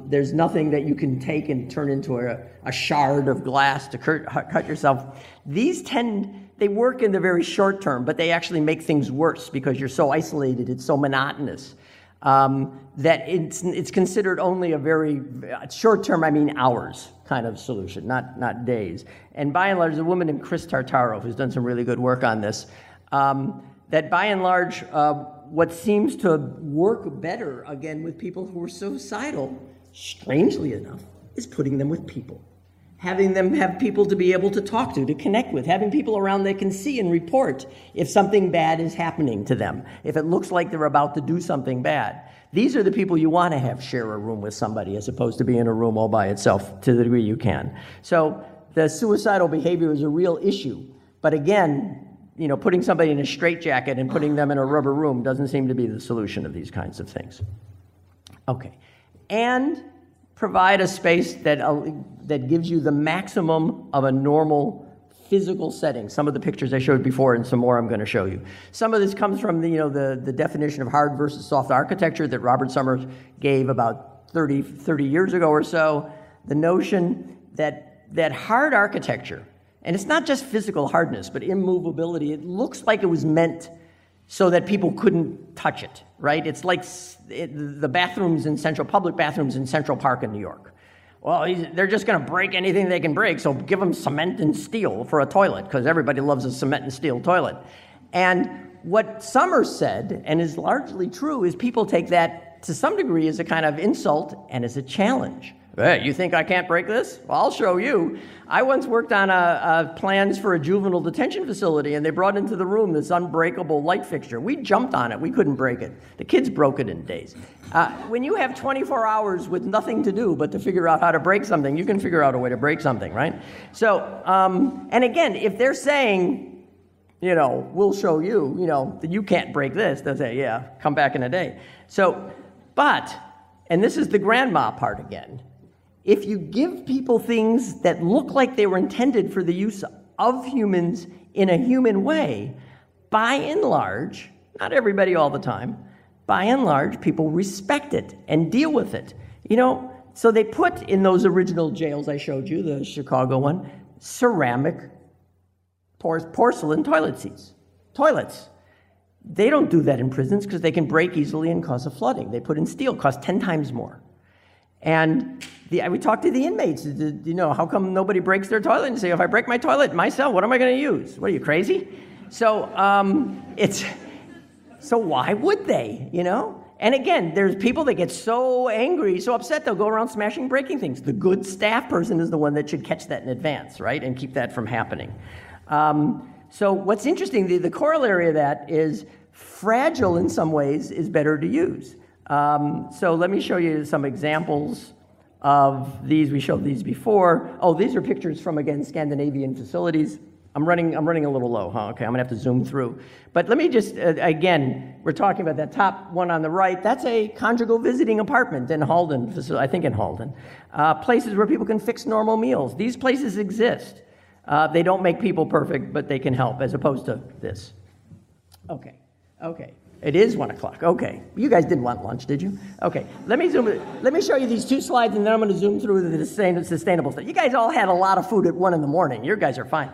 There's nothing that you can take and turn into a shard of glass to cut yourself. They work in the very short term, but they actually make things worse because you're so isolated, it's so monotonous, that it's considered only a very short term, hours kind of solution, not days. And by and large, the woman named Chris Tartaro, who's done some really good work on this, that by and large, what seems to work better, again, with people who are suicidal, strangely enough, is putting them with people. Having them have people to be able to talk to connect with, having people around they can see and report if something bad is happening to them, if it looks like they're about to do something bad. These are the people you want to have share a room with somebody as opposed to be in a room all by itself to the degree you can. So the suicidal behavior is a real issue. But again, putting somebody in a straitjacket and putting them in a rubber room doesn't seem to be the solution of these kinds of things. Okay. And provide a space that gives you the maximum of a normal physical settings. Some of the pictures I showed before and some more I'm going to show you. Some of this comes from the definition of hard versus soft architecture that Robert Summers gave about 30 years ago or so. The notion that hard architecture, and it's not just physical hardness, but immovability, it looks like it was meant so that people couldn't touch it, right? It's like the public bathrooms in Central Park in New York. Well, they're just going to break anything they can break, so give them cement and steel for a toilet, because everybody loves a cement and steel toilet. And what Summers said, and is largely true, is people take that to some degree as a kind of insult and as a challenge. Hey, you think I can't break this? Well, I'll show you. I once worked on plans for a juvenile detention facility, and they brought into the room this unbreakable light fixture. We jumped on it. We couldn't break it. The kids broke it in days. When you have 24 hours with nothing to do but to figure out how to break something, you can figure out a way to break something, right? So, and again, if they're saying, we'll show you, that you can't break this, they'll say, yeah, come back in a day. So, but, and this is the grandma part again, if you give people things that look like they were intended for the use of humans in a human way, by and large, not everybody all the time, by and large, people respect it and deal with it. So they put in those original jails I showed you, the Chicago one, ceramic porcelain toilet seats. Toilets. They don't do that in prisons because they can break easily and cause a flooding. They put in steel, cost 10 times more. And we talked to the inmates. How come nobody breaks their toilet? And say, if I break my toilet in my cell, what am I going to use? What are you, crazy? So so why would they? And again, there's people that get so angry, so upset, they'll go around smashing, breaking things. The good staff person is the one that should catch that in advance, right, and keep that from happening. So what's interesting, the corollary of that is fragile in some ways is better to use. So let me show you some examples of these. We showed these before. Oh, these are pictures from, again, Scandinavian facilities. I'm running a little low, huh? Okay, I'm gonna have to zoom through. But let me just, again, we're talking about that top one on the right. That's a conjugal visiting apartment in Halden, I think in Halden. Places where people can fix normal meals. These places exist. They don't make people perfect, but they can help, as opposed to this. Okay. It is 1 o'clock. Okay. You guys didn't want lunch, did you? Okay. Let me show you these two slides, and then I'm going to zoom through the sustainable stuff. You guys all had a lot of food at 1 in the morning. You guys are fine.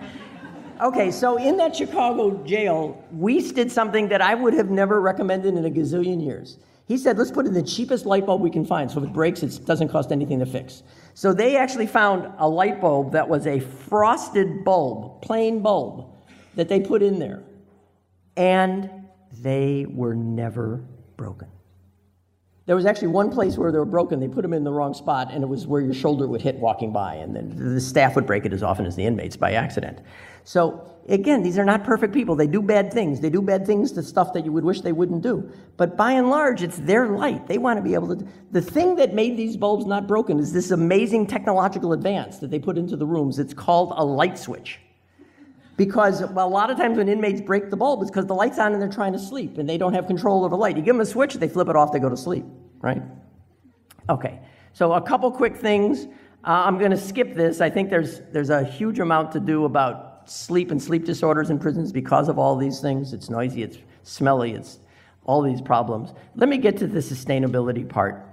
Okay, so in that Chicago jail, Weiss did something that I would have never recommended in a gazillion years. He said, let's put in the cheapest light bulb we can find, so if it breaks, it doesn't cost anything to fix. So they actually found a light bulb that was a frosted bulb, plain bulb, that they put in there. And they were never broken. There was actually one place where they were broken. They put them in the wrong spot, and it was where your shoulder would hit walking by, and then the staff would break it as often as the inmates by accident. So again, these are not perfect people. They do bad things. They do bad things to stuff that you would wish they wouldn't do. But by and large, it's their light. They want to be able to. The thing that made these bulbs not broken is this amazing technological advance that they put into the rooms. It's called a light switch. Because a lot of times when inmates break the bulb, it's because the light's on and they're trying to sleep and they don't have control of the light. You give them a switch, they flip it off, they go to sleep, right? Okay, so a couple quick things. I'm going to skip this. I think there's a huge amount to do about sleep and sleep disorders in prisons because of all these things. It's noisy, it's smelly, it's all these problems. Let me get to the sustainability part.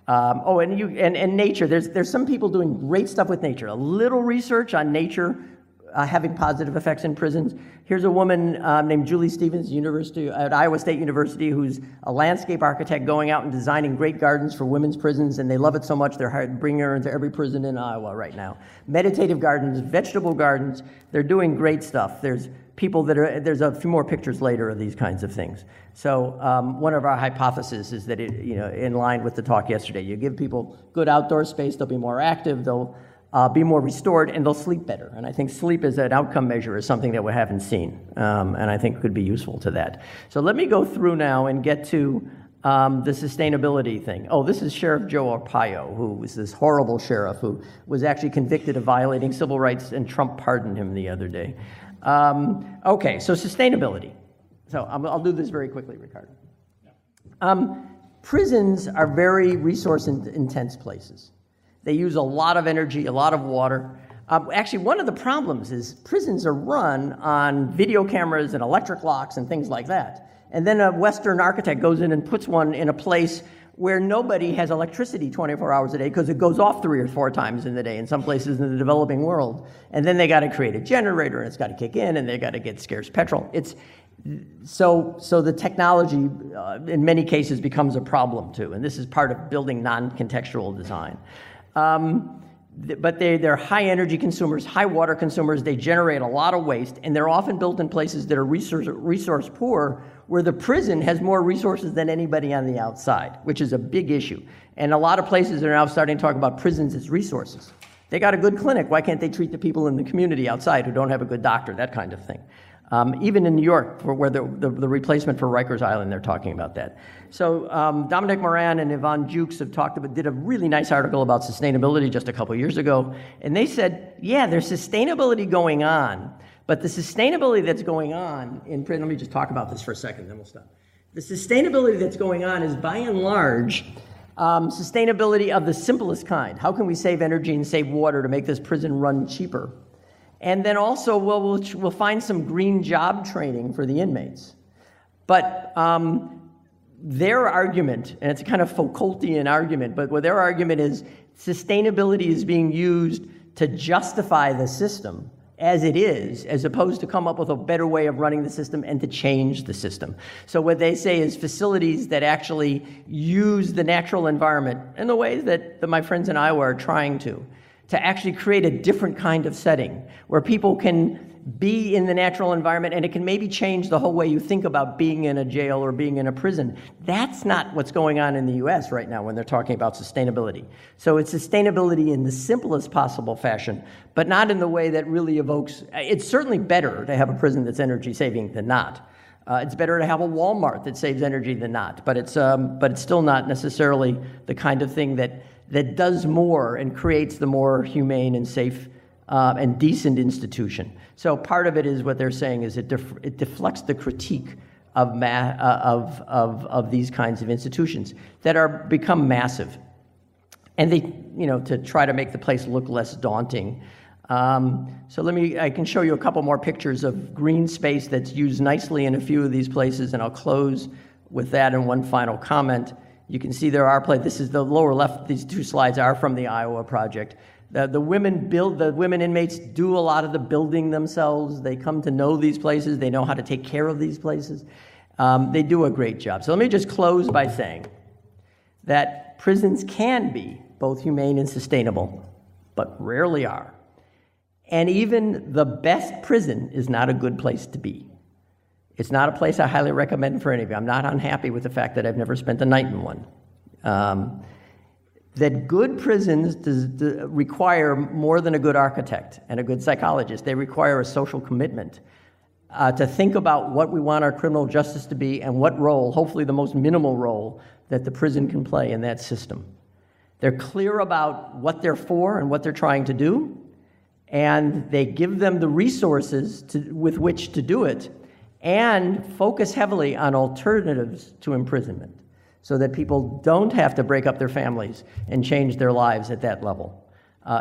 And nature. There's some people doing great stuff with nature. A little research on nature having positive effects in prisons. Here's a woman named Julie Stevens at Iowa State University, who's a landscape architect going out and designing great gardens for women's prisons, and they love it so much they're bringing her into every prison in Iowa right now. Meditative gardens, vegetable gardens, they're doing great stuff. There's a few more pictures later of these kinds of things. So one of our hypotheses is that in line with the talk yesterday, you give people good outdoor space, they'll be more active, they'll be more restored, and they'll sleep better. And I think sleep as an outcome measure is something that we haven't seen, and I think could be useful to that. So let me go through now and get to the sustainability thing. Oh, this is Sheriff Joe Arpaio, who was this horrible sheriff who was actually convicted of violating civil rights, and Trump pardoned him the other day. Okay, so sustainability. So I'll do this very quickly, Ricardo. Prisons are very resource-intense places. They use a lot of energy, a lot of water. Actually, one of the problems is prisons are run on video cameras and electric locks and things like that. And then a Western architect goes in and puts one in a place where nobody has electricity 24 hours a day because it goes off 3 or 4 times in the day in some places in the developing world. And then they got to create a generator, and it's got to kick in, and they got to get scarce petrol. So the technology, in many cases, becomes a problem too. And this is part of building non-contextual design. But they're high energy consumers, high water consumers. They generate a lot of waste, and they're often built in places that are resource poor, where the prison has more resources than anybody on the outside, which is a big issue. And a lot of places are now starting to talk about prisons as resources. They got a good clinic. Why can't they treat the people in the community outside who don't have a good doctor? That kind of thing. Even in New York, where the replacement for Rikers Island, they're talking about that. So Dominic Moran and Yvonne Jukes did a really nice article about sustainability just a couple years ago, and they said, yeah, there's sustainability going on, but the sustainability that's going on in prison, let me just talk about this for a second, then we'll stop. The sustainability that's going on is, by and large, sustainability of the simplest kind. How can we save energy and save water to make this prison run cheaper? And then also, we'll find some green job training for the inmates. But their argument, and it's a kind of Foucaultian argument, but what their argument is, sustainability is being used to justify the system as it is, as opposed to come up with a better way of running the system and to change the system. So what they say is facilities that actually use the natural environment in the ways that my friends in Iowa are trying to actually create a different kind of setting where people can be in the natural environment, and it can maybe change the whole way you think about being in a jail or being in a prison. That's not what's going on in the US right now when they're talking about sustainability. So it's sustainability in the simplest possible fashion, but not in the way that really evokes, it's certainly better to have a prison that's energy saving than not. It's better to have a Walmart that saves energy than not, but it's still not necessarily the kind of thing that does more and creates the more humane and safe and decent institution. So part of it is what they're saying is it deflects the critique of these kinds of institutions that are become massive, and they to try to make the place look less daunting. So I can show you a couple more pictures of green space that's used nicely in a few of these places, and I'll close with that and one final comment. You can see there are this is the lower left, these 2 slides are from the Iowa project. The women inmates do a lot of the building themselves. They come to know these places. They know how to take care of these places. They do a great job. So let me just close by saying that prisons can be both humane and sustainable, but rarely are. And even the best prison is not a good place to be. It's not a place I highly recommend for any of you. I'm not unhappy with the fact that I've never spent a night in one. That good prisons require more than a good architect and a good psychologist. They require a social commitment to think about what we want our criminal justice to be and what role, hopefully the most minimal role, that the prison can play in that system. They're clear about what they're for and what they're trying to do, and they give them the resources with which to do it, and focus heavily on alternatives to imprisonment so that people don't have to break up their families and change their lives at that level.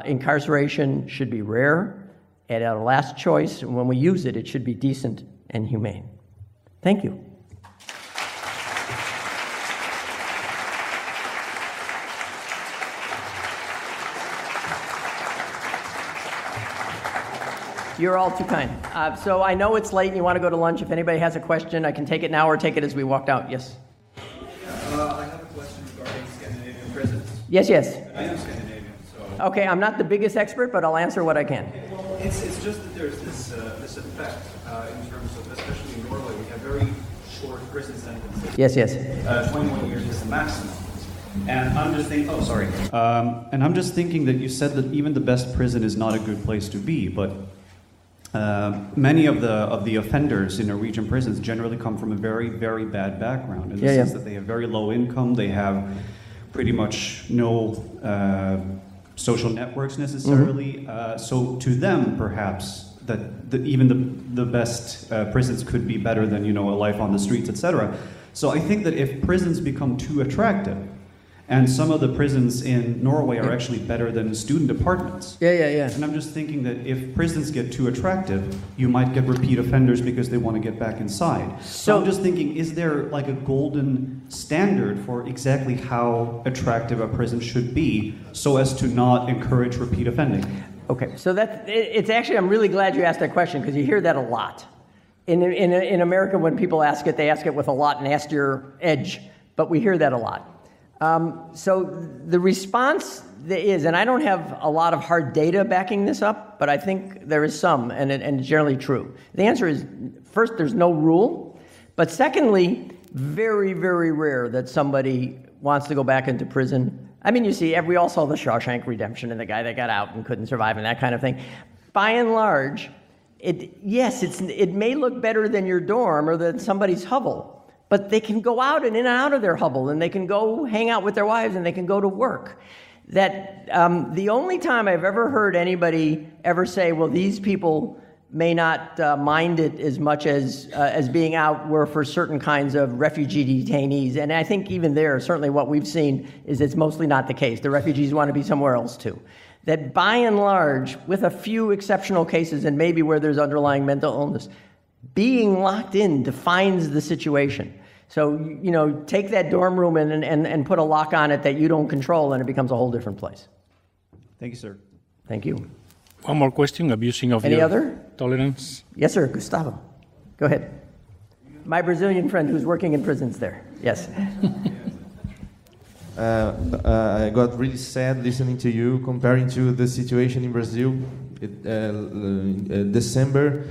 Incarceration should be rare, and our last choice, when we use it, it should be decent and humane. Thank you. You're all too kind. So I know it's late and you want to go to lunch. If anybody has a question, I can take it now or take it as we walked out. Yes? I have a question regarding Scandinavian prisons. Yes. I am Scandinavian, so... Okay, I'm not the biggest expert, but I'll answer what I can. Well, it's just that there's this effect in terms of, especially in Norway, we have very short prison sentences. Yes. 21 years is the maximum. And I'm just thinking, and I'm just thinking that you said that even the best prison is not a good place to be, but many of the offenders in Norwegian prisons generally come from a very, very bad background. In the sense that they have very low income, they have pretty much no social networks necessarily. Mm-hmm. So to them, perhaps, that even the best prisons could be better than a life on the streets, etc. So I think that if prisons become too attractive, And some of the prisons in Norway are actually better than student apartments. Yeah. And I'm just thinking that if prisons get too attractive, you might get repeat offenders because they want to get back inside. So I'm just thinking, is there like a golden standard for exactly how attractive a prison should be so as to not encourage repeat offending? Okay, so it's actually, I'm really glad you asked that question because you hear that a lot. In America, when people ask it, they ask it with a lot nastier edge, but we hear that a lot. So the response is, and I don't have a lot of hard data backing this up, but I think there is some, and it's generally true. The answer is, first, there's no rule, but secondly, very, very rare that somebody wants to go back into prison. I mean, you see, we all saw the Shawshank Redemption and the guy that got out and couldn't survive and that kind of thing. By and large, it may look better than your dorm or than somebody's hovel, but they can go out and in and out of their hovel, and they can go hang out with their wives, and they can go to work. That the only time I've ever heard anybody ever say, well, these people may not mind it as much as being out were for certain kinds of refugee detainees. And I think even there, certainly what we've seen is it's mostly not the case. The refugees want to be somewhere else too. That by and large, with a few exceptional cases and maybe where there's underlying mental illness, being locked in defines the situation. So, take that dorm room and put a lock on it that you don't control, and it becomes a whole different place. Thank you, sir. Thank you. One more question, abusing of Any your other? tolerance. Yes, sir. Gustavo. Go ahead. My Brazilian friend who's working in prisons there. Yes. I got really sad listening to you, comparing to the situation in Brazil. In December,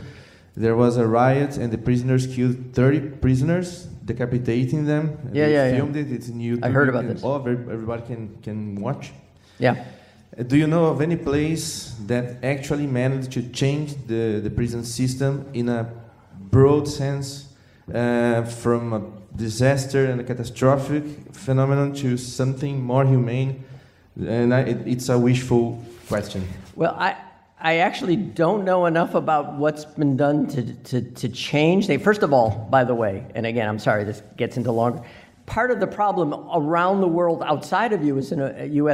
there was a riot, and the prisoners killed 30 prisoners, decapitating them. They filmed it. It's in YouTube. I heard about this. Everybody can watch. Yeah. Do you know of any place that actually managed to change the prison system in a broad sense, from a disaster and a catastrophic phenomenon to something more humane? And it's a wishful question. Well, I actually don't know enough about what's been done to change. First of all, by the way, and again, I'm sorry, this gets into longer. Part of the problem around the world outside of U.S.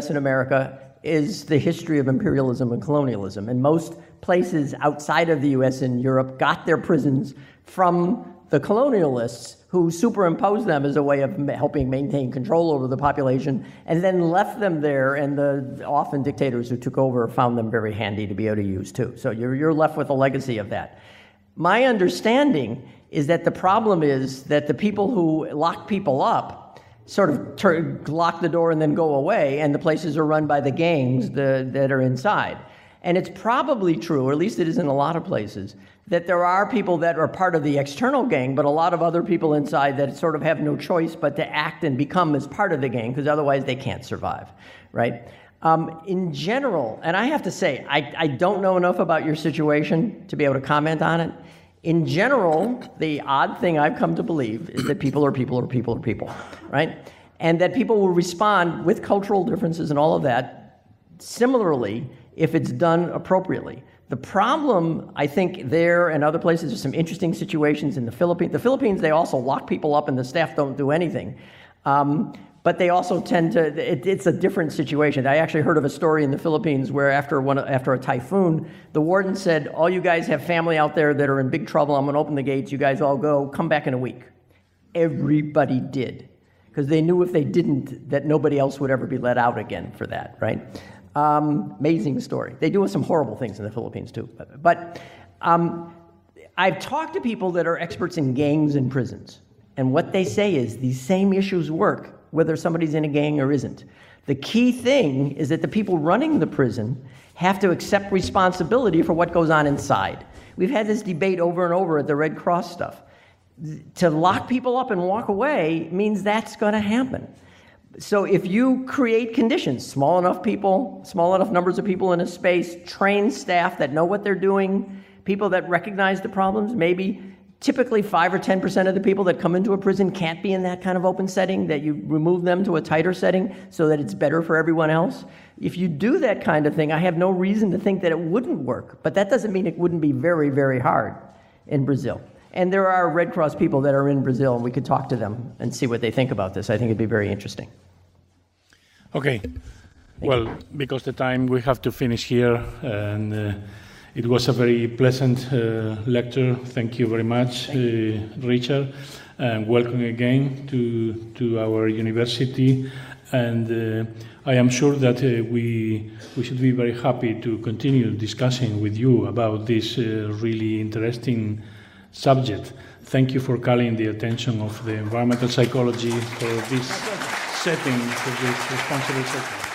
and America is the history of imperialism and colonialism. And most places outside of the U.S. and Europe got their prisons from the colonialists who superimposed them as a way of helping maintain control over the population, and then left them there, and the often dictators who took over found them very handy to be able to use too. So you're left with a legacy of that. My understanding is that the problem is that the people who lock people up sort of lock the door and then go away, and the places are run by the gangs that are inside. And it's probably true, or at least it is in a lot of places, that there are people that are part of the external gang, but a lot of other people inside that sort of have no choice but to act and become as part of the gang, because otherwise they can't survive, right? In general, and I have to say, I don't know enough about your situation to be able to comment on it. In general, the odd thing I've come to believe is that people are people are people are people, right? And that people will respond with cultural differences and all of that similarly if it's done appropriately. The problem, I think, there and other places, there's some interesting situations in the Philippines. The Philippines, they also lock people up and the staff don't do anything. But they also tend to, it's a different situation. I actually heard of a story in the Philippines where after a typhoon, the warden said, all you guys have family out there that are in big trouble, I'm gonna open the gates, you guys all go, come back in a week. Everybody did, because they knew if they didn't, that nobody else would ever be let out again for that, right? Amazing story. They do some horrible things in the Philippines too. But I've talked to people that are experts in gangs and prisons, and what they say is these same issues work whether somebody's in a gang or isn't. The key thing is that the people running the prison have to accept responsibility for what goes on inside. We've had this debate over and over at the Red Cross stuff. To lock people up and walk away means that's going to happen. So if you create conditions, small enough numbers of people in a space, trained staff that know what they're doing, people that recognize the problems, maybe typically 5 or 10% of the people that come into a prison can't be in that kind of open setting, that you remove them to a tighter setting so that it's better for everyone else. If you do that kind of thing, I have no reason to think that it wouldn't work, but that doesn't mean it wouldn't be very, very hard in Brazil. And there are Red Cross people that are in Brazil, and we could talk to them and see what they think about this. I think it'd be very interesting. Okay. Well, because the time we have to finish here, and it was a very pleasant lecture. Thank you very much, Richard, and welcome again to our university. And I am sure that we should be very happy to continue discussing with you about this really interesting subject. Thank you for calling the attention of the environmental psychology for this setting, for this responsible setting.